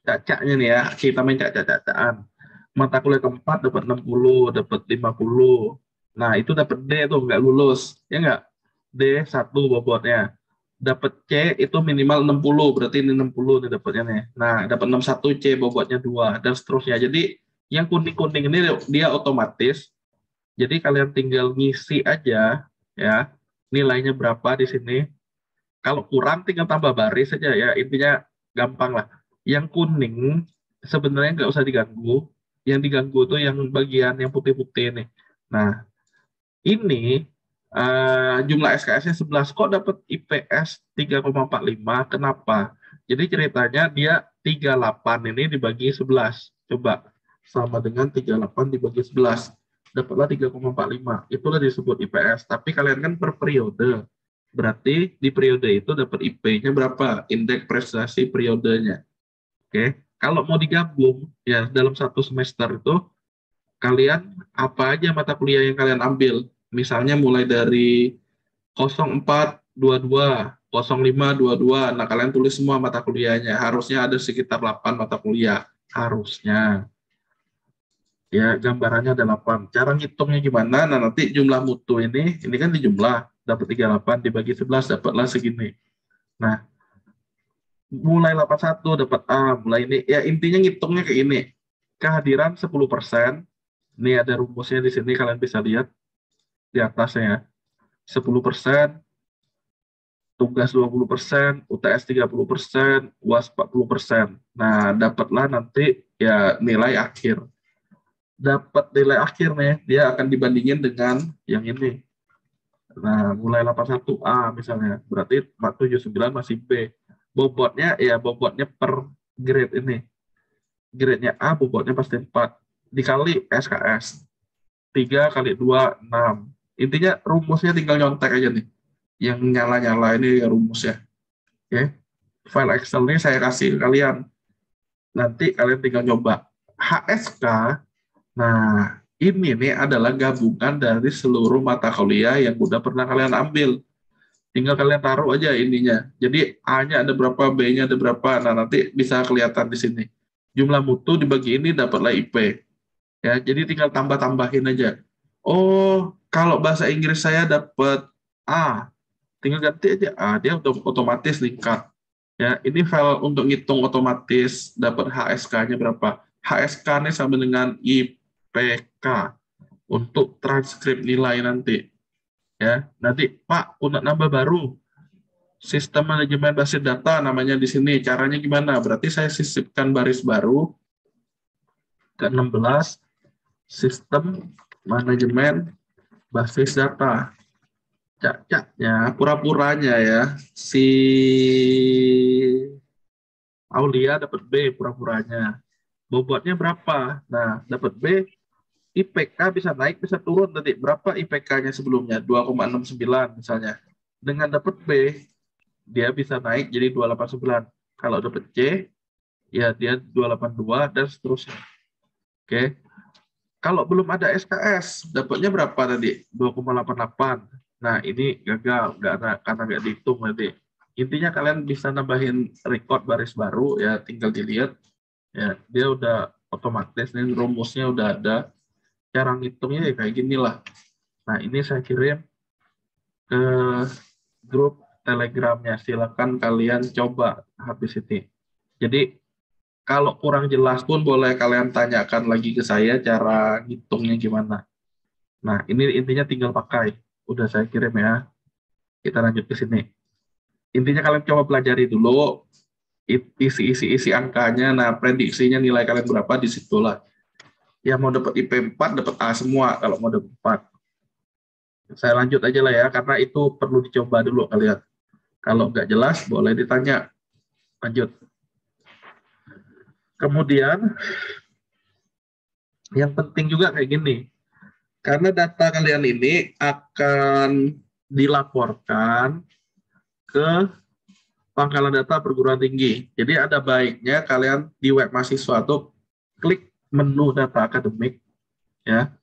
Cacaknya nih ya, kita main cacak-cacakan. Mata kuliah keempat dapat 60, dapat 50. Nah, itu dapat D tuh, nggak lulus. Ya nggak? D 1 bobotnya. Dapat C itu minimal 60, berarti ini 60 nih dapatnya nih. Nah, dapat 61 C bobotnya 2, dan seterusnya. Jadi, yang kuning-kuning ini dia otomatis. Jadi, kalian tinggal ngisi aja, ya, nilainya berapa di sini. Kalau kurang, tinggal tambah baris saja ya. Intinya gampang lah. Yang kuning sebenarnya nggak usah diganggu. Yang diganggu tuh yang bagian yang putih-putih nih. Nah, ini jumlah SKS-nya 11. Kok dapat IPS 3,45? Kenapa? Jadi ceritanya dia 38 ini dibagi 11. Coba, sama dengan 38 dibagi 11. Dapatlah 3,45. Itulah disebut IPS. Tapi kalian kan per periode. Berarti di periode itu dapat IP-nya berapa? Indeks prestasi periodenya. Oke. Kalau mau digabung, ya dalam satu semester itu, kalian apa aja mata kuliah yang kalian ambil. Misalnya mulai dari 0422, 0522. Nah, kalian tulis semua mata kuliahnya. Harusnya ada sekitar 8 mata kuliah. Harusnya. Ya, gambarannya ada 8. Cara ngitungnya gimana? Nah, nanti jumlah mutu ini kan dijumlah. Dapat 38 dibagi 11, dapatlah segini. Nah, mulai 81 dapat A, mulai ini. Ya, intinya ngitungnya kayak ini. Kehadiran 10%. Ini ada rumusnya di sini, kalian bisa lihat di atasnya ya. 10%, tugas 20%, UTS 30%, UAS 40%. Nah, dapatlah nanti ya nilai akhir. Dapat nilai akhir nih, dia akan dibandingin dengan yang ini. Nah, mulai 81A misalnya, berarti 479 masih B. Bobotnya per grade ini. Grade-nya A, bobotnya pasti 4. Dikali SKS. 3 kali 2, 6. Intinya rumusnya tinggal nyontek aja nih. Yang nyala-nyala ini ya rumusnya. Oke. File Excel ini saya kasih ke kalian. Nanti kalian tinggal nyoba. HSK, nah ini nih adalah gabungan dari seluruh mata kuliah yang udah pernah kalian ambil. Tinggal kalian taruh aja ininya. Jadi A-nya ada berapa, B-nya ada berapa. Nah, nanti bisa kelihatan di sini. Jumlah mutu dibagi ini dapatlah IP. Ya, jadi tinggal tambah-tambahin aja. Oh, kalau bahasa Inggris saya dapat A. Tinggal ganti aja A, dia otomatis lingkar. Ya, ini file untuk ngitung otomatis dapat HSK-nya berapa. HSK ini sama dengan IPK untuk transkrip nilai nanti. Ya, nanti Pak, aku nak nambah baru. Sistem manajemen basis data namanya di sini. Caranya gimana? Berarti saya sisipkan baris baru ke 16, sistem manajemen basis data. Cak-caknya, pura-puranya ya, si Aulia dapat B pura-puranya. Bobotnya berapa? Nah, dapat B, IPK bisa naik, bisa turun nanti. Berapa IPK-nya sebelumnya? 2,69 misalnya. Dengan dapat B, dia bisa naik jadi 289. Kalau dapat C, ya dia 282 dan seterusnya. Oke. Kalau belum ada SKS, dapatnya berapa tadi? 2,88. Nah, ini gagal, nggak ada, karena nggak dihitung nanti. Intinya kalian bisa nambahin record baris baru, ya tinggal dilihat. Ya, dia udah otomatis, nih rumusnya udah ada. Cara ngitungnya ya kayak gini lah. Nah, ini saya kirim ke grup Telegramnya. Silakan kalian coba habis ini. Jadi, kalau kurang jelas pun boleh kalian tanyakan lagi ke saya cara ngitungnya gimana. Nah, ini intinya tinggal pakai. Udah saya kirim ya. Kita lanjut ke sini. Intinya kalian coba pelajari dulu isi angkanya. Nah, prediksinya nilai kalian berapa di situlah. Ya mau dapat IP 4, dapat A semua kalau mau dapat 4. Saya lanjut aja lah ya, karena itu perlu dicoba dulu kalian. Kalau nggak jelas, boleh ditanya. Lanjut. Kemudian, yang penting juga kayak gini. Karena data kalian ini akan dilaporkan ke pangkalan data perguruan tinggi. Jadi ada baiknya kalian di web mahasiswa tuh klik menu data akademik. Ya.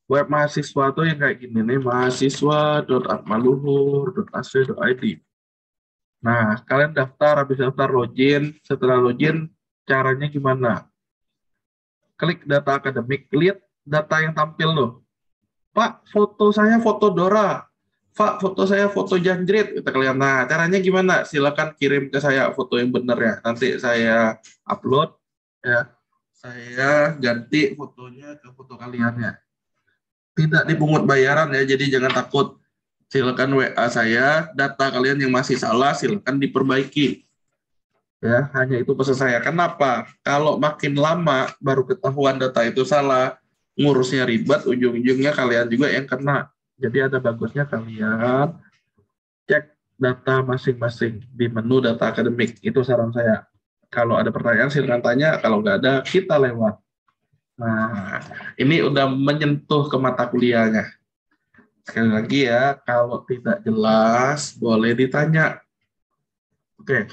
Web mahasiswa tuh yang kayak gini nih, mahasiswa.atmaluhur.ac.id. Nah, kalian daftar, habis daftar login. Setelah login, caranya gimana? Klik data akademik, lihat data yang tampil loh. Pak, foto saya foto Dora. Pak, foto saya foto Janjrit. Kita kalian. Nah, caranya gimana? Silakan kirim ke saya foto yang benar ya. Nanti saya upload ya. Saya ganti fotonya ke foto kalian ya. Tidak dipungut bayaran ya, jadi jangan takut. Silakan WA saya, data kalian yang masih salah silakan diperbaiki. Ya, hanya itu pesan saya. Kenapa? Kalau makin lama baru ketahuan data itu salah, ngurusnya ribet, ujung-ujungnya kalian juga yang kena. Jadi ada bagusnya kalian cek data masing-masing di menu data akademik. Itu saran saya. Kalau ada pertanyaan silakan tanya, kalau nggak ada kita lewat. Nah, ini udah menyentuh ke mata kuliahnya. Sekali lagi ya, kalau tidak jelas boleh ditanya. Oke,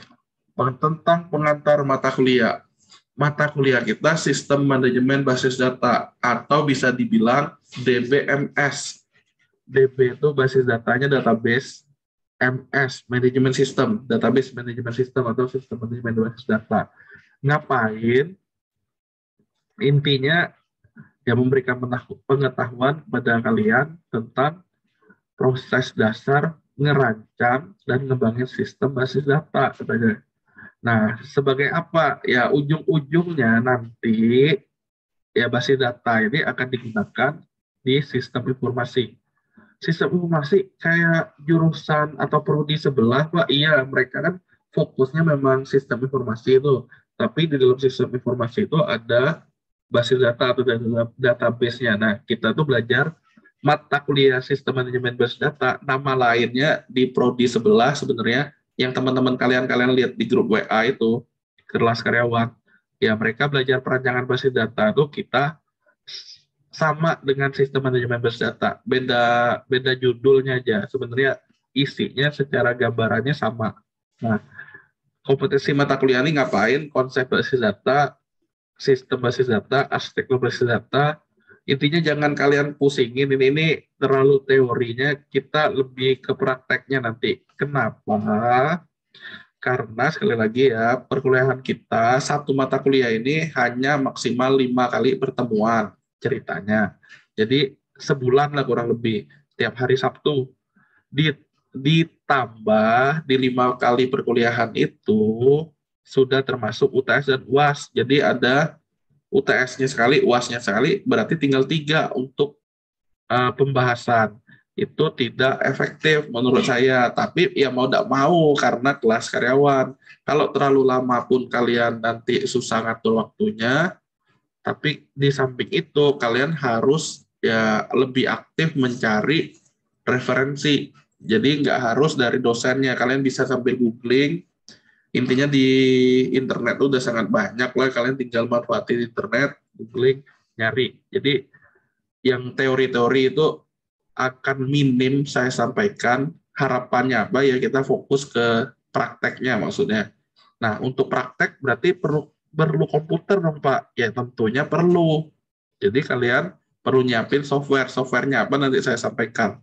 tentang pengantar mata kuliah. Mata kuliah kita sistem manajemen basis data atau bisa dibilang DBMS. DB itu basis datanya database, MS manajemen sistem, database manajemen sistem atau sistem manajemen basis data. Ngapain? Intinya ya memberikan pengetahuan kepada kalian tentang proses dasar ngerancang dan ngembangin sistem basis data katanya. Nah, sebagai apa? Ya ujung-ujungnya nanti ya basis data ini akan digunakan di sistem informasi. Sistem informasi kayak jurusan atau prodi sebelah, Pak. Iya, mereka kan fokusnya memang sistem informasi itu. Tapi di dalam sistem informasi itu ada basis data atau database-nya. Nah, kita tuh belajar mata kuliah sistem manajemen basis data, nama lainnya di prodi sebelah sebenarnya yang teman-teman kalian lihat di grup WA itu, kelas karyawan. Ya, mereka belajar perancangan basis data itu kita sama dengan sistem manajemen basis data. Beda judulnya aja. Sebenarnya isinya secara gambarannya sama. Nah, kompetensi mata kuliah ini ngapain? Konsep basis data, sistem basis data, arsitektur basis data. Intinya jangan kalian pusingin ini terlalu teorinya, kita lebih ke prakteknya nanti. Kenapa? Karena sekali lagi ya, perkuliahan kita satu mata kuliah ini hanya maksimal 5 kali pertemuan ceritanya. Jadi sebulan lah kurang lebih, tiap hari Sabtu. Ditambah di 5 kali perkuliahan itu sudah termasuk UTS dan UAS. Jadi ada UTS-nya sekali, UAS-nya sekali, berarti tinggal 3 untuk pembahasan. itu tidak efektif menurut saya. Tapi ya mau tidak mau karena kelas karyawan. Kalau terlalu lama pun kalian nanti susah ngatur waktunya. Tapi di samping itu kalian harus ya lebih aktif mencari referensi. Jadi nggak harus dari dosennya, kalian bisa sambil googling. Intinya di internet itu udah sangat banyak lah, kalian tinggal manfaatin internet, googling, nyari. Jadi yang teori-teori itu akan minim saya sampaikan. Harapannya apa ya, kita fokus ke prakteknya maksudnya. Nah, untuk praktek berarti perlu komputer dong Pak. Ya tentunya perlu. Jadi kalian perlu nyiapin softwarenya apa nanti saya sampaikan.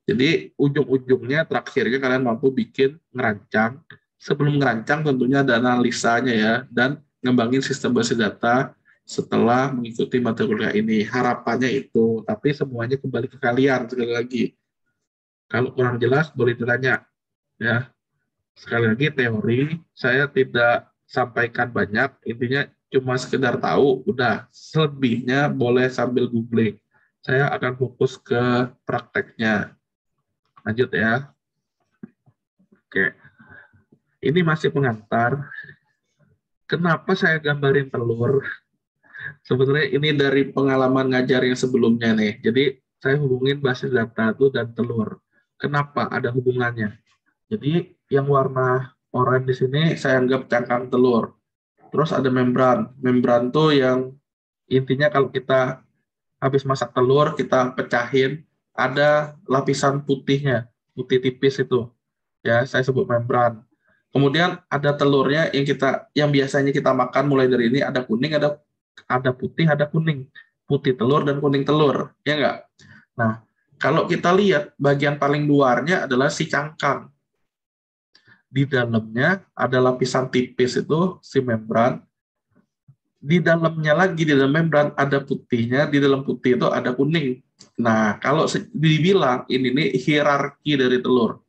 Jadi ujung-ujungnya terakhirnya kalian mampu bikin ngerancang. Sebelum ngerancang tentunya ada analisanya ya, dan ngembangin sistem basis data setelah mengikuti mata kuliah ini. Harapannya itu, tapi semuanya kembali ke kalian sekali lagi. Kalau kurang jelas boleh ditanya ya. Sekali lagi teori saya tidak sampaikan banyak, intinya cuma sekedar tahu, udah. Selebihnya boleh sambil googling. Saya akan fokus ke prakteknya. Lanjut ya. Oke. Ini masih pengantar. Kenapa saya gambarin telur? Sebenarnya ini dari pengalaman ngajar yang sebelumnya nih. Jadi saya hubungin basis data itu dan telur. Kenapa ada hubungannya? Jadi yang warna oranye di sini saya anggap cangkang telur. Terus ada membran. Membran tuh yang intinya kalau kita habis masak telur, kita pecahin, ada lapisan putihnya, putih tipis itu. Ya, saya sebut membran. Kemudian ada telurnya yang biasanya kita makan mulai dari ini, ada kuning, ada putih, ada kuning. Putih telur dan kuning telur, ya enggak? Nah, kalau kita lihat bagian paling luarnya adalah si cangkang. Di dalamnya ada lapisan tipis itu, si membran. Di dalamnya lagi, di dalam membran ada putihnya, di dalam putih itu ada kuning. Nah, kalau dibilang ini nih hierarki dari telur.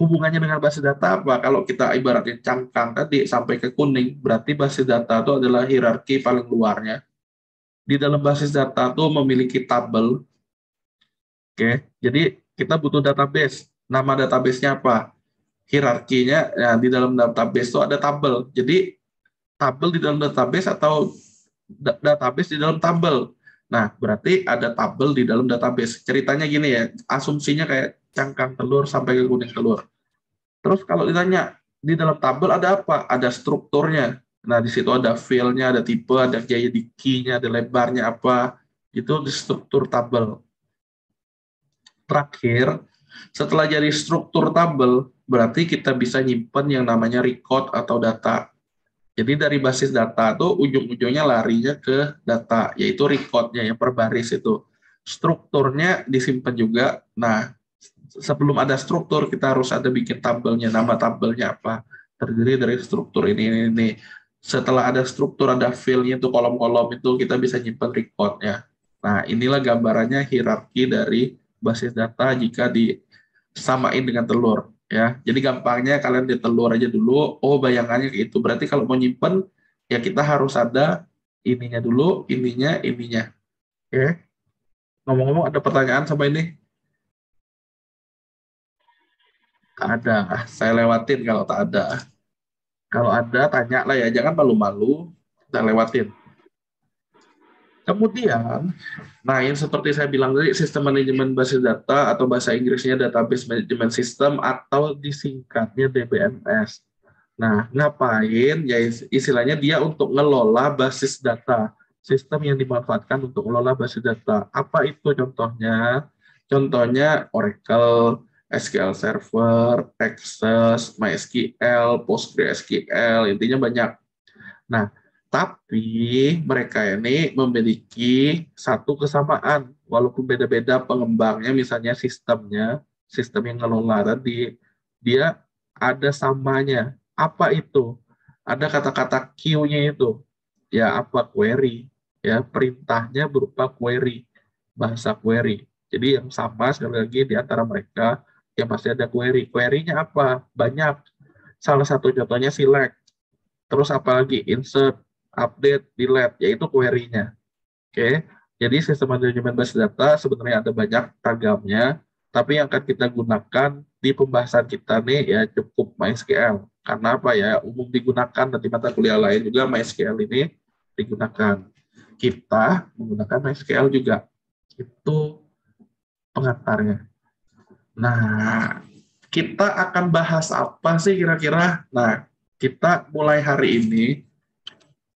Hubungannya dengan basis data apa? Kalau kita ibaratnya cangkang tadi sampai ke kuning, berarti basis data itu adalah hierarki paling luarnya. Di dalam basis data itu memiliki tabel. Oke, jadi kita butuh database. Nama database-nya apa? Hierarkinya ya, di dalam database itu ada tabel. Jadi tabel di dalam database atau database di dalam tabel. Nah, berarti ada tabel di dalam database. Ceritanya gini ya, asumsinya kayak cangkang telur sampai ke kuning telur. Terus kalau ditanya di dalam tabel ada apa? Ada strukturnya. Nah, di situ ada field-nya, ada tipe, ada gaya di key-nya, ada lebarnya apa. Itu di struktur tabel. Terakhir, setelah jadi struktur tabel, berarti kita bisa nyimpen yang namanya record atau data. Jadi dari basis data itu ujung-ujungnya larinya ke data, yaitu record-nya yang per baris itu. Strukturnya disimpan juga. Nah, sebelum ada struktur, kita harus ada bikin tabelnya. Nama tabelnya apa? Terdiri dari struktur ini. Setelah ada struktur, ada field-nya itu, kolom-kolom itu, kita bisa nyimpan record-nya. Nah, inilah gambarannya hierarki dari basis data jika disamain dengan telur. Ya, jadi gampangnya kalian di telur aja dulu. Oh, bayangannya gitu. Berarti kalau mau nyimpen, ya kita harus ada ininya dulu, ininya. Oke. Ngomong-ngomong, ada pertanyaan sampai ini? Tak ada. Saya lewatin kalau tak ada. Kalau ada, tanya lah ya. Jangan malu-malu. Kita lewatin. Kemudian, nah yang seperti saya bilang tadi, sistem manajemen basis data atau bahasa Inggrisnya database management system atau disingkatnya DBMS. Nah, ngapain? Ya istilahnya dia untuk ngelola basis data, sistem yang dimanfaatkan untuk ngelola basis data. Apa itu contohnya? Contohnya Oracle, SQL Server, Access, MySQL, PostgreSQL, intinya banyak. Nah, tapi mereka ini memiliki satu kesamaan, walaupun beda-beda pengembangnya, misalnya sistemnya, sistem yang ngelola tadi, dia ada samanya. Apa itu? Ada kata-kata Q-nya itu. Ya, apa? Query. Ya, perintahnya berupa query, bahasa query. Jadi yang sama sekali lagi di antara mereka, yang pasti ada query. Query-nya apa? Banyak. Salah satu contohnya select. Terus apalagi insert, update, delete, yaitu query-nya. Oke, jadi sistem manajemen basis data sebenarnya ada banyak ragamnya. Tapi yang akan kita gunakan di pembahasan kita nih ya cukup MySQL. Karena apa ya, umum digunakan dan di mata kuliah lain juga MySQL ini digunakan. Kita menggunakan MySQL juga. Itu pengantarnya. Nah, kita akan bahas apa sih kira-kira? Nah, kita mulai hari ini,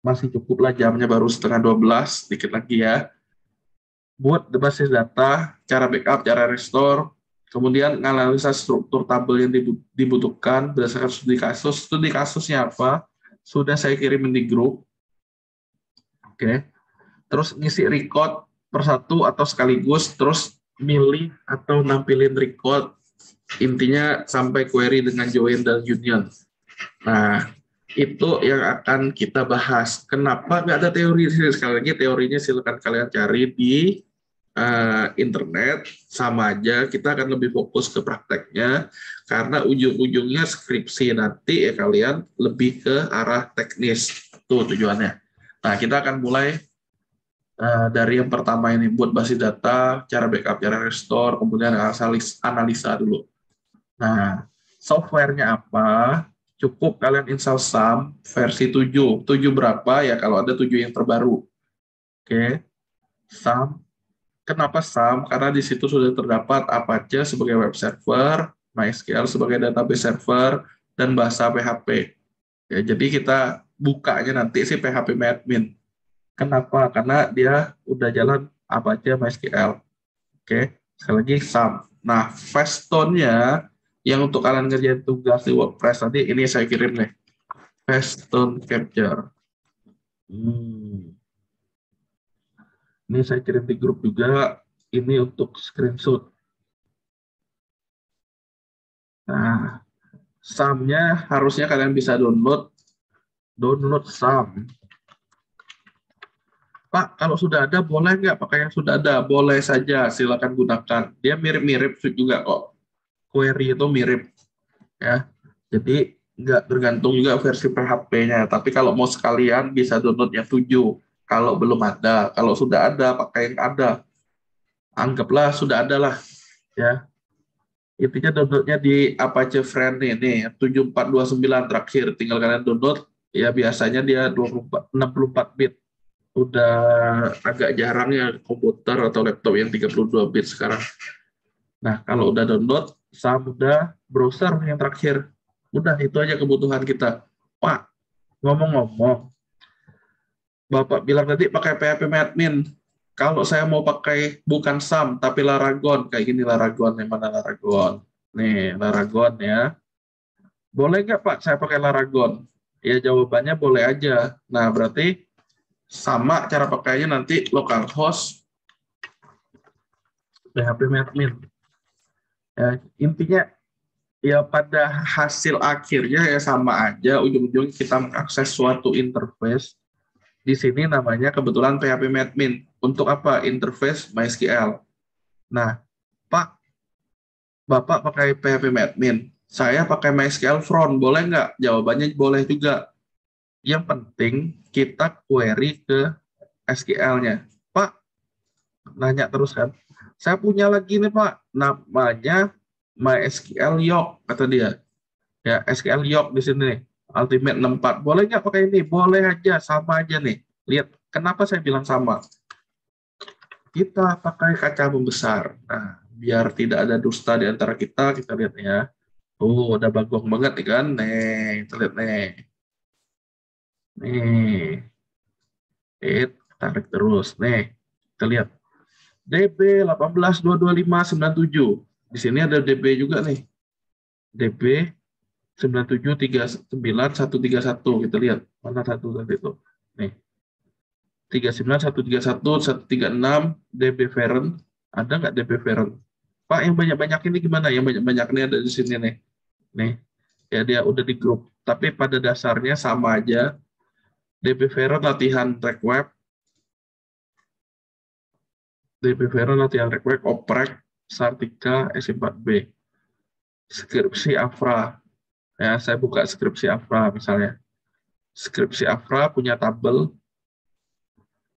masih cukup lah jamnya baru setengah 12, dikit lagi ya. Buat basis data, cara backup, cara restore, kemudian analisa struktur tabel yang dibutuhkan berdasarkan studi kasus. Studi kasusnya apa? Sudah saya kirimin di grup. Oke. Terus ngisi record per satu atau sekaligus, terus milih atau nampilin record. Intinya sampai query dengan join dan union. Nah, itu yang akan kita bahas. Kenapa nggak ada teori? Sekali lagi teorinya silakan kalian cari di internet, sama aja kita akan lebih fokus ke prakteknya karena ujung-ujungnya skripsi nanti ya kalian lebih ke arah teknis, itu tujuannya. Nah, kita akan mulai dari yang pertama ini, buat basis data, cara backup, cara restore, kemudian analisa dulu. Nah, softwarenya apa? Cukup kalian install SAM versi 7. 7 berapa ya kalau ada 7 yang terbaru. Oke. SAM. Kenapa SAM? Karena di situ sudah terdapat Apache sebagai web server, MySQL sebagai database server, dan bahasa PHP. Ya, jadi kita bukanya nanti sih PHP-admin. Kenapa? Karena dia udah jalan Apache MySQL. Oke. Sekali lagi SAM. Nah, Fastone-nya yang untuk kalian ngerjain tugas di WordPress tadi, ini saya kirim nih. Fastone Capture. Ini saya kirim di grup juga. Ini untuk screenshot. Nah, SAM-nya harusnya kalian bisa download. Download SAM. Pak, kalau sudah ada boleh nggak pakai yang sudah ada? Boleh saja, silakan gunakan. Dia mirip-mirip juga kok. Query itu mirip. Ya, jadi nggak tergantung juga versi PHP-nya. Tapi kalau mau sekalian bisa download yang 7. Kalau belum ada, kalau sudah ada pakai yang ada. Anggaplah sudah ada lah, ya. Intinya downloadnya di Apache Friend ini 7429 terakhir. Tinggal kalian download. Ya biasanya dia 64 bit. Udah agak jarang ya komputer atau laptop yang 32 bit sekarang. Nah, kalau udah download, udah browser yang terakhir. Udah, itu aja kebutuhan kita. Pak, ngomong-ngomong, Bapak bilang tadi pakai PHP-admin. Kalau saya mau pakai bukan SAM, tapi Laragon. Kayak gini Laragon, yang mana Laragon? Nih, Laragon ya. Boleh nggak Pak saya pakai Laragon? Ya, jawabannya boleh aja. Nah, berarti sama cara pakainya nanti localhost PHP-admin. Ya, intinya ya pada hasil akhirnya ya sama aja, ujung-ujungnya kita mengakses suatu interface. Di sini namanya kebetulan PHP-admin. Untuk apa? Interface MySQL. Nah, Pak, Bapak pakai PHP-admin, saya pakai MySQL front, boleh nggak? Jawabannya boleh juga. Yang penting kita query ke SQL-nya. Pak, nanya terus kan, saya punya lagi nih Pak, namanya MySQL Yoke, kata dia. Ya, SQL Yoke di sini nih, Ultimate 64. Boleh nggak pakai ini? Boleh aja, sama aja nih. Lihat, kenapa saya bilang sama? Kita pakai kaca membesar. Nah, biar tidak ada dusta di antara kita lihat ya. Udah bagong banget nih kan. Nih, kita lihat nih. Nih. Tarik terus. Nih, kita lihat. DB 1822597. Di sini ada DB juga nih. DB 9739131. Kita lihat mana satu tadi itu. Nih. 39131 136 DB Varen. Ada nggak DB Varen? Pak, yang banyak-banyak ini gimana? Yang banyak-banyak ini ada di sini nih. Nih. Ya dia udah di grup. Tapi pada dasarnya sama aja. DB Varen latihan track web. DB Varen latihan track web, oprek, Sartika, S4B. Skripsi Afra. Ya, saya buka skripsi Afra misalnya. Skripsi Afra punya tabel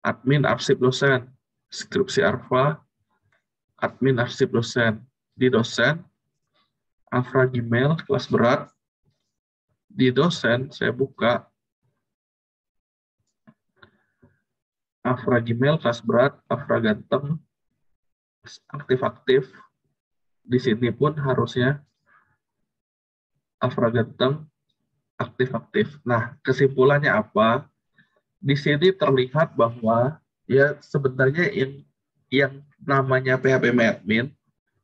admin arsip dosen. Skripsi Afra admin arsip dosen. di dosen, Afra Gmail, kelas berat. Di dosen, saya buka Afra Gmail, kelas berat, Afra ganteng, aktif-aktif. Di sini pun harusnya Afra ganteng, aktif-aktif. Nah, kesimpulannya apa? Di sini terlihat bahwa ya sebenarnya yang namanya PHP admin,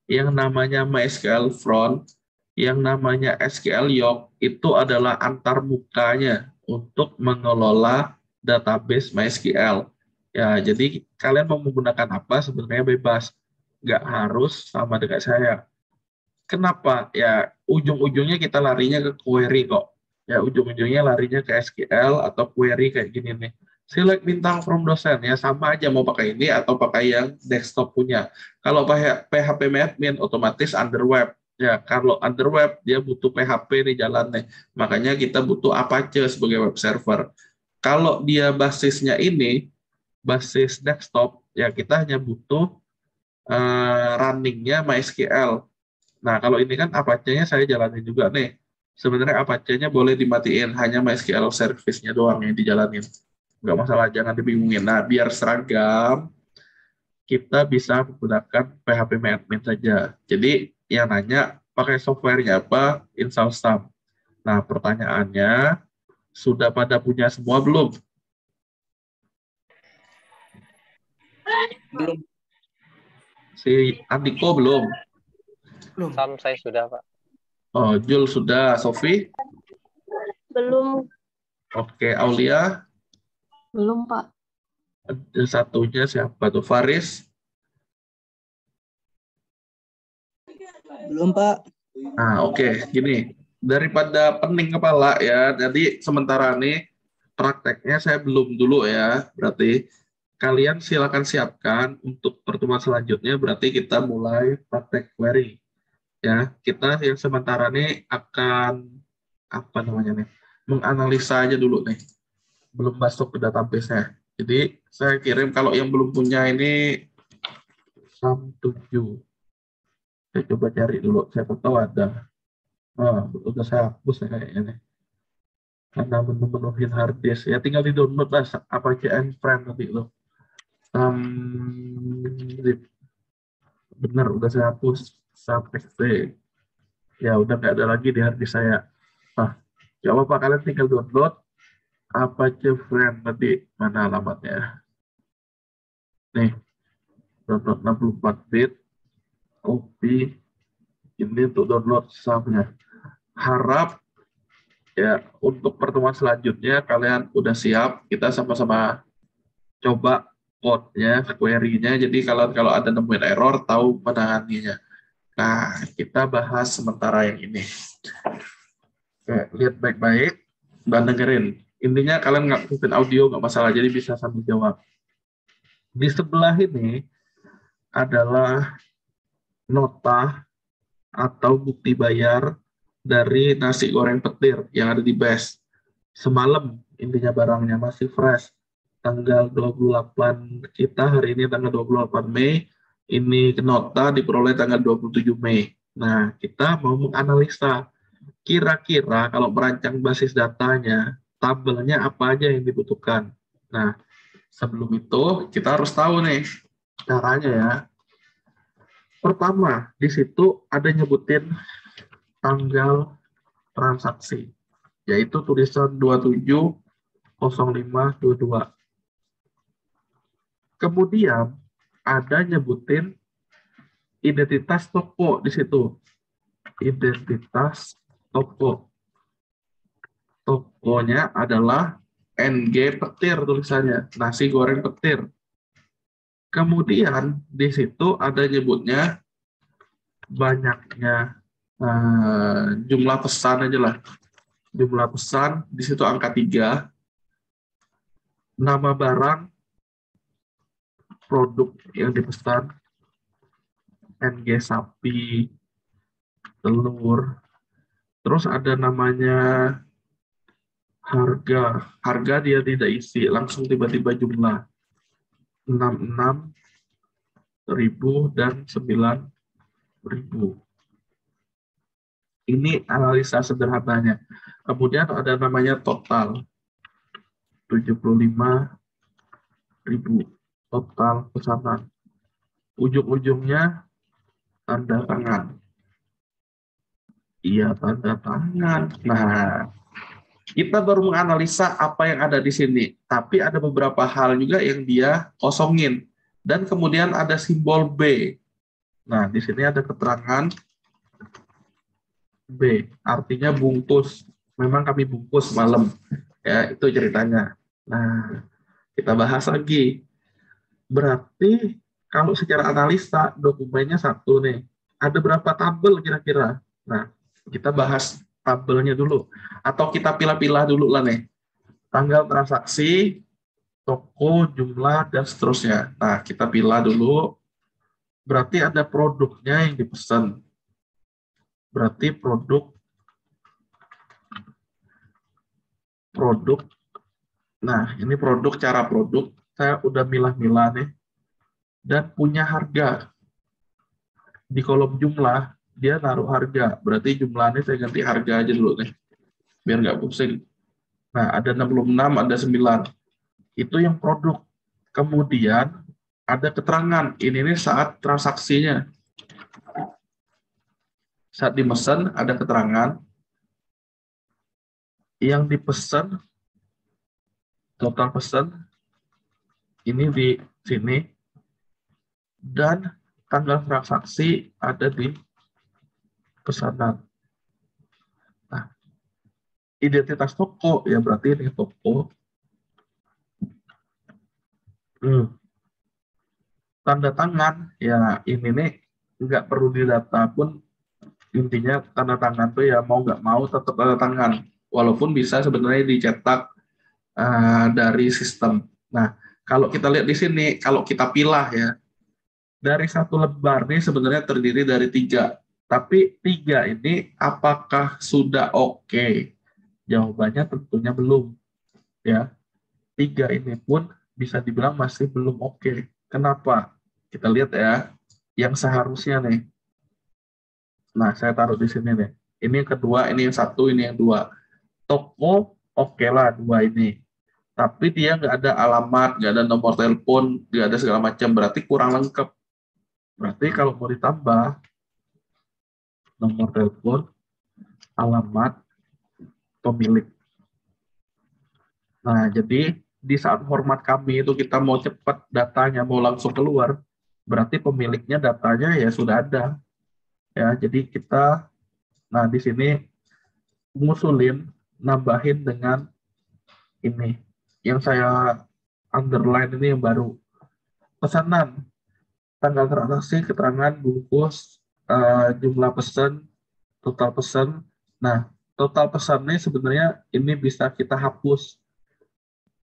yang namanya MySQL front, yang namanya SQL Yoke itu adalah antarmukanya untuk mengelola database MySQL. Ya, jadi kalian mau menggunakan apa sebenarnya bebas, nggak harus sama dengan saya. Kenapa? Ya, ujung-ujungnya kita larinya ke query kok. Ya, ujung-ujungnya larinya ke SQL atau query kayak gini nih. Select bintang from dosen, ya sama aja mau pakai ini atau pakai yang desktop punya. Kalau pakai PHP admin otomatis under web. Ya, kalau under web dia butuh PHP di jalan nih. Makanya kita butuh Apache sebagai web server. Kalau dia basisnya ini, basis desktop, ya kita hanya butuh runningnya MySQL. Nah, kalau ini kan Apache-nya saya jalanin juga nih. Sebenarnya Apache-nya boleh dimatiin, hanya MySQL service-nya doang yang dijalanin. Nggak masalah, jangan dibingungin. Nah, biar seragam, kita bisa menggunakan PHP admin saja. Jadi, yang nanya, pakai software-nya apa? Install SAM. Nah, pertanyaannya, sudah pada punya semua belum? Belum. Si Andiko belum? Belum. Sam saya sudah, Pak. Oh, Jul sudah. Sofi? Belum. Oke, Aulia? Belum, Pak. Ada satunya siapa tuh? Faris? Belum, Pak. Nah, oke. Gini. Daripada pening kepala ya, jadi sementara nih prakteknya saya belum dulu ya. Berarti kalian silakan siapkan untuk pertemuan selanjutnya, berarti kita mulai praktek query. Ya, kita yang sementara nih akan apa namanya nih? Menganalisa aja dulu nih. Belum masuk ke database-nya. Jadi saya kirim kalau yang belum punya ini SAM 7. Saya coba cari dulu, saya tahu ada. Udah saya hapus ya kayaknya nih. Karena memenuhin hard disk. Ya tinggal di download lah Apache Nframe nanti loh. Bener, udah saya hapus SAM-XT. Ya udah nggak ada lagi di hard disk saya. Nah, ya apa kalian tinggal download Apache Frame nanti mana alamatnya. Nih, download 64 bit, copy, ini untuk download SAM-nya. Harap ya untuk pertemuan selanjutnya kalian udah siap, kita sama-sama coba code-nya, query-nya, jadi kalau ada nemuin error, tahu menanganinya. Nah, kita bahas sementara yang ini. Oke, lihat baik-baik dan dengerin. Intinya kalian nggak ikutin audio, nggak masalah, jadi bisa sambil jawab. Di sebelah ini adalah nota atau bukti bayar dari nasi goreng petir yang ada di BES. Semalam intinya barangnya masih fresh. Tanggal 28 kita hari ini tanggal 28 Mei, ini nota diperoleh tanggal 27 Mei. Nah, kita mau menganalisa kira-kira kalau merancang basis datanya, tabelnya apa aja yang dibutuhkan. Nah, sebelum itu kita harus tahu nih caranya ya. Pertama, di situ ada nyebutin tanggal transaksi, yaitu tulisan 27/05/22. Kemudian ada nyebutin identitas toko di situ. Identitas toko. Tokonya adalah NG Petir tulisannya, nasi goreng petir. Kemudian di situ ada nyebutnya banyaknya jumlah pesan aja lah. Jumlah pesan di situ angka 3. Nama barang, produk yang dipesan, NG sapi, telur. Terus ada namanya harga. Harga dia tidak isi, langsung tiba-tiba jumlah 66.000 dan 9 ribu. Ini analisa sederhananya. Kemudian ada namanya total 75.000 total pesanan. Ujung-ujungnya tanda tangan. Iya, tanda tangan. Nah, kita baru menganalisa apa yang ada di sini. Tapi ada beberapa hal juga yang dia kosongin. Dan kemudian ada simbol B. Nah, di sini ada keterangan B, artinya bungkus. Memang kami bungkus malam. Ya, itu ceritanya. Nah, kita bahas lagi. Berarti kalau secara analisa dokumennya satu nih. Ada berapa tabel kira-kira? Nah, kita bahas tabelnya dulu. Atau kita pilah-pilah dulu lah nih. Tanggal transaksi, toko, jumlah, dan seterusnya. Nah, kita pilah dulu. Berarti ada produknya yang dipesan. Berarti produk. Nah, ini produk, cara produk. Saya udah milah-milah nih. Dan punya harga. Di kolom jumlah, dia naruh harga. Berarti jumlahnya saya ganti harga aja dulu nih. Biar nggak pusing. Nah, ada 66, ada 9. Itu yang produk. Kemudian, ada keterangan. Ini saat transaksinya. Saat dimesan, ada keterangan. Yang dipesan, total pesan, ini di sini. Dan tanggal transaksi ada di pesanan. Nah, identitas toko, ya berarti ini toko. Tanda tangan, ya ini nih nggak perlu didata pun, intinya tanda tangan tuh ya mau nggak mau tetap tanda tangan. Walaupun bisa sebenarnya dicetak dari sistem. Nah, kalau kita lihat di sini, kalau kita pilah ya, dari satu lembar ini sebenarnya terdiri dari 3. Tapi 3 ini apakah sudah oke? Jawabannya tentunya belum. Ya, 3 ini pun bisa dibilang masih belum oke. Kenapa? Kita lihat ya, yang seharusnya nih. Nah, saya taruh di sini nih. Ini yang kedua, ini yang satu, ini yang 2. Toko oke lah 2 ini. Tapi dia nggak ada alamat, nggak ada nomor telepon, nggak ada segala macam. Berarti kurang lengkap. Berarti kalau mau ditambah nomor telepon, alamat, pemilik. Nah, jadi di saat format kami itu kita mau cepat datanya mau langsung keluar, berarti pemiliknya datanya ya sudah ada. Ya, jadi kita di sini ngusulin nambahin dengan ini. Yang saya underline ini yang baru. Pesanan, tanggal transaksi, keterangan, bungkus, jumlah pesan, total pesan. Nah, total pesannya sebenarnya ini bisa kita hapus.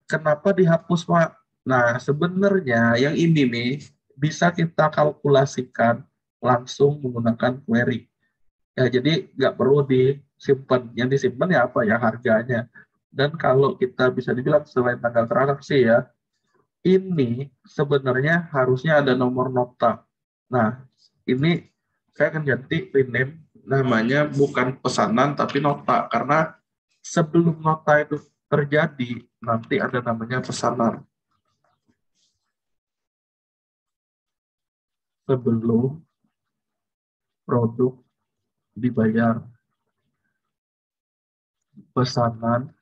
Kenapa dihapus, Pak? Nah, sebenarnya yang ini nih bisa kita kalkulasikan langsung menggunakan query. Ya, jadi nggak perlu disimpan. Yang disimpan ya apa ya harganya. Dan kalau kita bisa dibilang selain tanggal transaksi ya, ini sebenarnya harusnya ada nomor nota. Nah, ini saya akan ganti rename namanya bukan pesanan tapi nota, karena sebelum nota itu terjadi nanti ada namanya pesanan. Sebelum produk dibayar, pesanan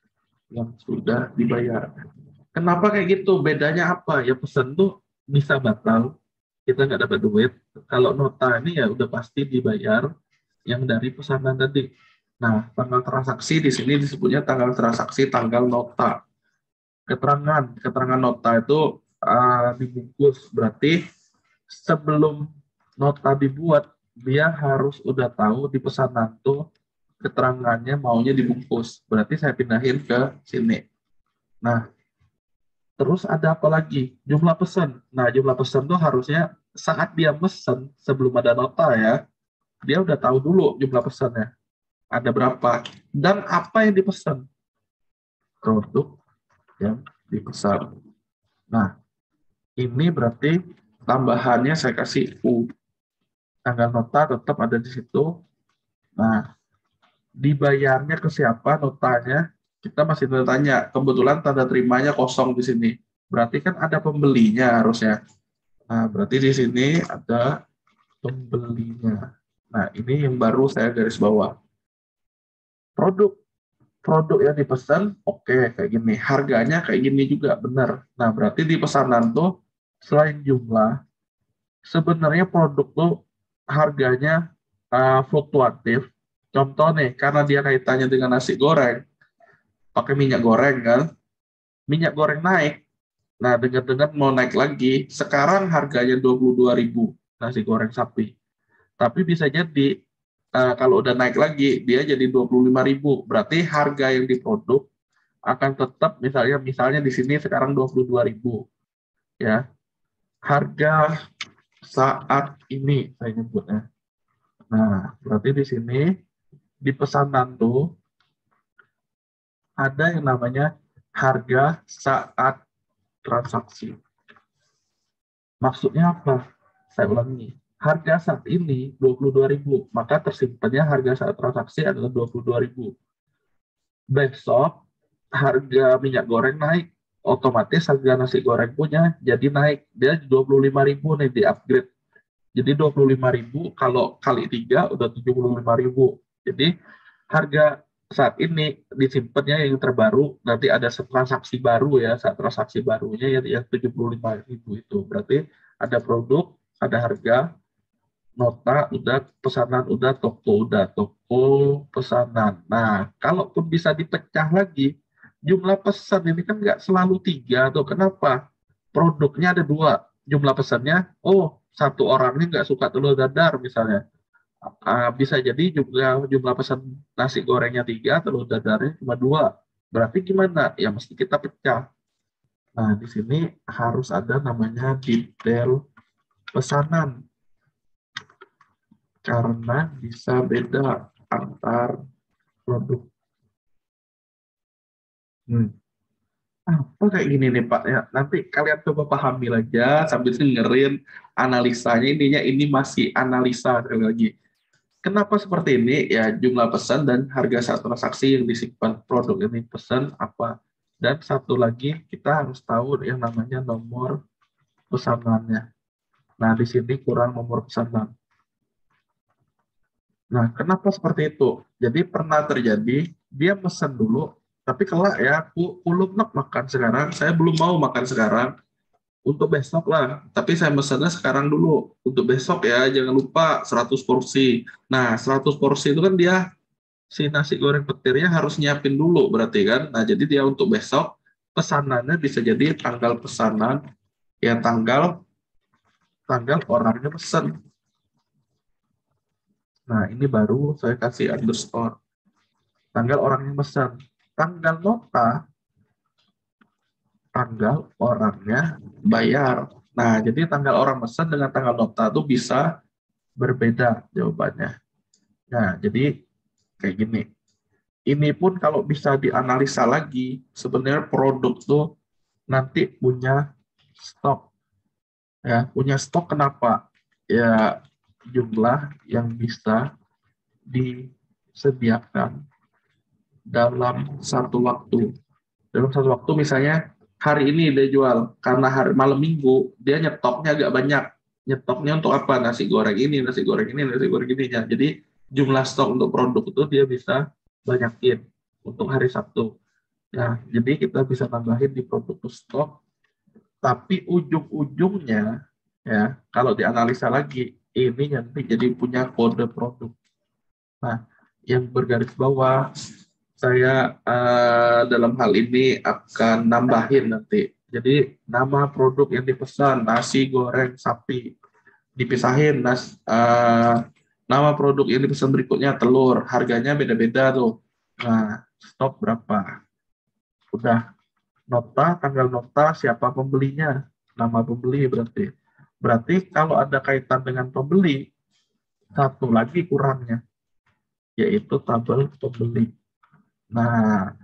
yang sudah dibayar. Kenapa kayak gitu? Bedanya apa? Ya pesan tuh bisa batal, kita nggak dapat duit. Kalau nota ini ya udah pasti dibayar yang dari pesanan tadi. Nah, tanggal transaksi di sini disebutnya tanggal transaksi, tanggal nota. Keterangan nota itu dibungkus. Berarti sebelum nota dibuat, dia harus udah tahu di pesanan tuh keterangannya maunya dibungkus. Berarti saya pindahin ke sini. Nah, terus ada apa lagi? Jumlah pesan. Nah, jumlah pesan tuh harusnya saat dia pesan sebelum ada nota ya, dia udah tahu dulu jumlah pesannya. Ada berapa. Dan apa yang dipesan? Produk yang dipesan. Nah, ini berarti tambahannya saya kasih U. Tanggal nota tetap ada di situ. Nah, dibayarnya ke siapa notanya? Kita masih tanya. Kebetulan tanda terimanya kosong di sini. Berarti kan ada pembelinya harusnya. Nah, berarti di sini ada pembelinya. Nah, ini yang baru saya garis bawah. Produk yang dipesan, oke, kayak gini. Harganya kayak gini juga, benar. Nah, berarti di pesanan tuh, selain jumlah, sebenarnya produk tuh harganya fluktuatif. Contoh nih, karena dia kaitannya dengan nasi goreng, pakai minyak goreng kan, minyak goreng naik. Nah, dengan mau naik lagi, sekarang harganya 22.000 nasi goreng sapi. Tapi bisa jadi kalau udah naik lagi, dia jadi 25.000. Berarti harga yang diproduk akan tetap misalnya di sini sekarang 22.000 ya. Harga saat ini saya nyebutnya. Nah, berarti di sini di pesanan tuh ada yang namanya harga saat transaksi. Maksudnya apa? Saya ulangi. Harga saat ini 22.000, maka tersimpannya harga saat transaksi adalah 22.000. Besok harga minyak goreng naik, otomatis harga nasi goreng punya jadi naik. Dia 25.000 nih di upgrade. Jadi 25.000 kalau kali 3 udah 75.000. Jadi harga saat ini disimpannya yang terbaru, nanti ada transaksi baru ya, saat transaksi barunya yang 75.000 itu. Berarti ada produk, ada harga, nota udah, pesanan udah, toko pesanan. Nah, kalaupun bisa dipecah lagi, jumlah pesan ini kan nggak selalu 3 tuh. Kenapa? Produknya ada 2, jumlah pesannya, satu orangnya nggak suka telur dadar misalnya. Bisa jadi jumlah pesan nasi gorengnya 3, telur dadarnya cuma 2. Berarti gimana? Ya mesti kita pecah. Nah, di sini harus ada namanya detail pesanan. Karena bisa beda antar produk. Apa kayak gini nih Pak ya, nanti kalian coba pahami aja sambil dengerin analisanya. Intinya ini masih analisa sekali lagi. Kenapa seperti ini? Ya jumlah pesan dan harga saat transaksi yang disimpan produk ini pesan apa. Dan satu lagi kita harus tahu yang namanya nomor pesanannya. Nah di sini kurang nomor pesanan. Nah, kenapa seperti itu? Jadi pernah terjadi, dia pesan dulu, tapi kelak ya, aku lupa makan sekarang, saya belum mau makan sekarang, untuk besok lah. Tapi saya pesannya sekarang dulu, untuk besok ya, jangan lupa 100 porsi. Nah, 100 porsi itu kan dia, si nasi goreng petirnya harus nyiapin dulu berarti kan. Nah, jadi dia untuk besok, pesanannya bisa jadi tanggal pesanan, ya tanggal orangnya pesan. Nah, ini baru saya kasih underscore. Tanggal orang yang pesan. Tanggal nota, tanggal orangnya bayar. Nah, jadi tanggal orang pesan dengan tanggal nota itu bisa berbeda jawabannya. Nah, jadi kayak gini. Ini pun kalau bisa dianalisa lagi, sebenarnya produk tuh nanti punya stok. Ya, punya stok kenapa? Ya, jumlah yang bisa disediakan dalam satu waktu. Dalam satu waktu misalnya hari ini dia jual, karena hari malam minggu dia nyetoknya agak banyak. Nyetoknya untuk apa? Nasi goreng ini, nasi goreng ini, nasi goreng ini. Ya. Jadi jumlah stok untuk produk itu dia bisa banyakin untuk hari Sabtu. Nah, jadi kita bisa tambahin di produk stok, tapi ujung-ujungnya ya kalau dianalisa lagi ini nanti jadi punya kode produk. Nah, yang bergaris bawah saya dalam hal ini akan nambahin nanti. Jadi nama produk yang dipesan nasi goreng sapi dipisahin. Nama produk yang dipesan berikutnya telur, harganya beda-beda tuh. Nah, stok berapa? Udah nota, tanggal nota, siapa pembelinya, nama pembeli berarti. Berarti kalau ada kaitan dengan pembeli, satu lagi kurangnya, yaitu tabel pembeli. Nah,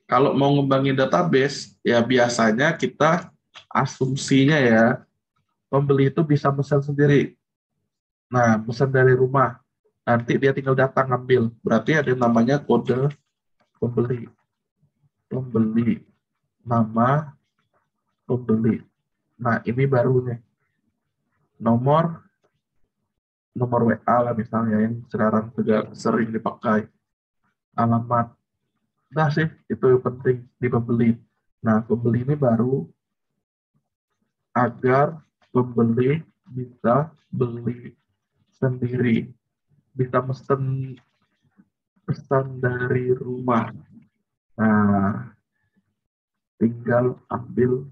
kalau mau ngembangin database, ya biasanya kita asumsinya ya, pembeli itu bisa pesan sendiri. Nah, pesan dari rumah. Nanti dia tinggal datang ngambil. Berarti ada yang namanya kode pembeli. Pembeli. Nama pembeli. Nah, ini baru nih. Nomor WA lah misalnya yang sekarang juga sering dipakai. Alamat. Nah sih, itu yang penting di pembeli. Nah, pembeli ini baru agar pembeli bisa beli sendiri. Bisa pesan dari rumah. Nah, tinggal ambil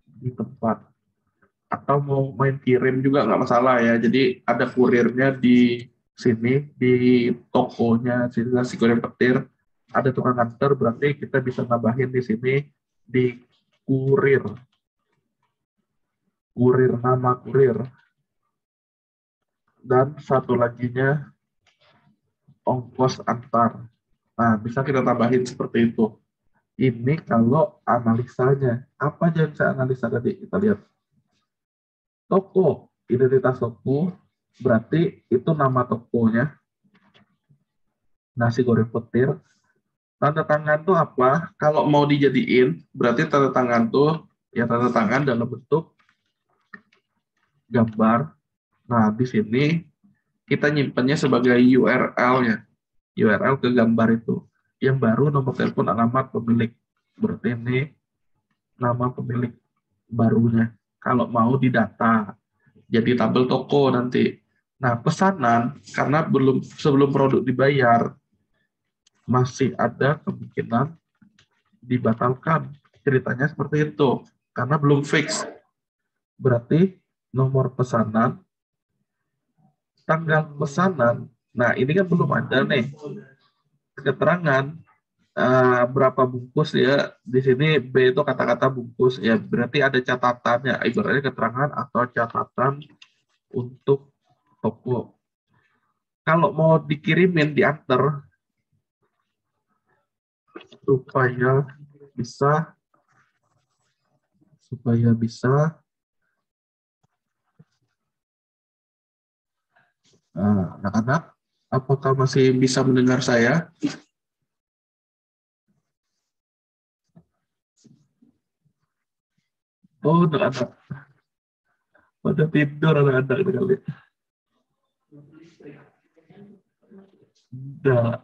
di tempat. Atau mau main kirim juga nggak masalah ya. Jadi ada kurirnya di sini, di tokonya, sini si kurir petir. Ada tukang antar, berarti kita bisa nambahin di sini di kurir. Kurir, nama kurir. Dan satu laginya ongkos antar. Nah, bisa kita tambahin seperti itu. Ini kalau analisanya. Apa aja yang saya analisa tadi? Kita lihat. Toko, identitas toko, berarti itu nama tokonya. Nasi goreng petir. Tanda tangan tuh apa? Kalau mau dijadiin, berarti tanda tangan tuh ya tanda tangan dalam bentuk gambar. Nah, di sini kita nyimpennya sebagai URL-nya. URL ke gambar itu. Yang baru nomor telepon alamat pemilik. Berarti ini nama pemilik barunya. Kalau mau didata, jadi tabel toko nanti. Nah, pesanan, karena sebelum produk dibayar, masih ada kemungkinan dibatalkan. Ceritanya seperti itu. Karena belum fix. Berarti nomor pesanan, tanggal pesanan, nah ini kan belum ada nih keterangan berapa bungkus ya. Di sini B itu kata-kata bungkus ya, berarti ada catatannya, ibaratnya keterangan atau catatan untuk toko. Kalau mau dikirimin, diantar supaya bisa anak-anak, apakah masih bisa mendengar saya? Oh, anak-anak pada tidur, anak-anak kali. Enggak.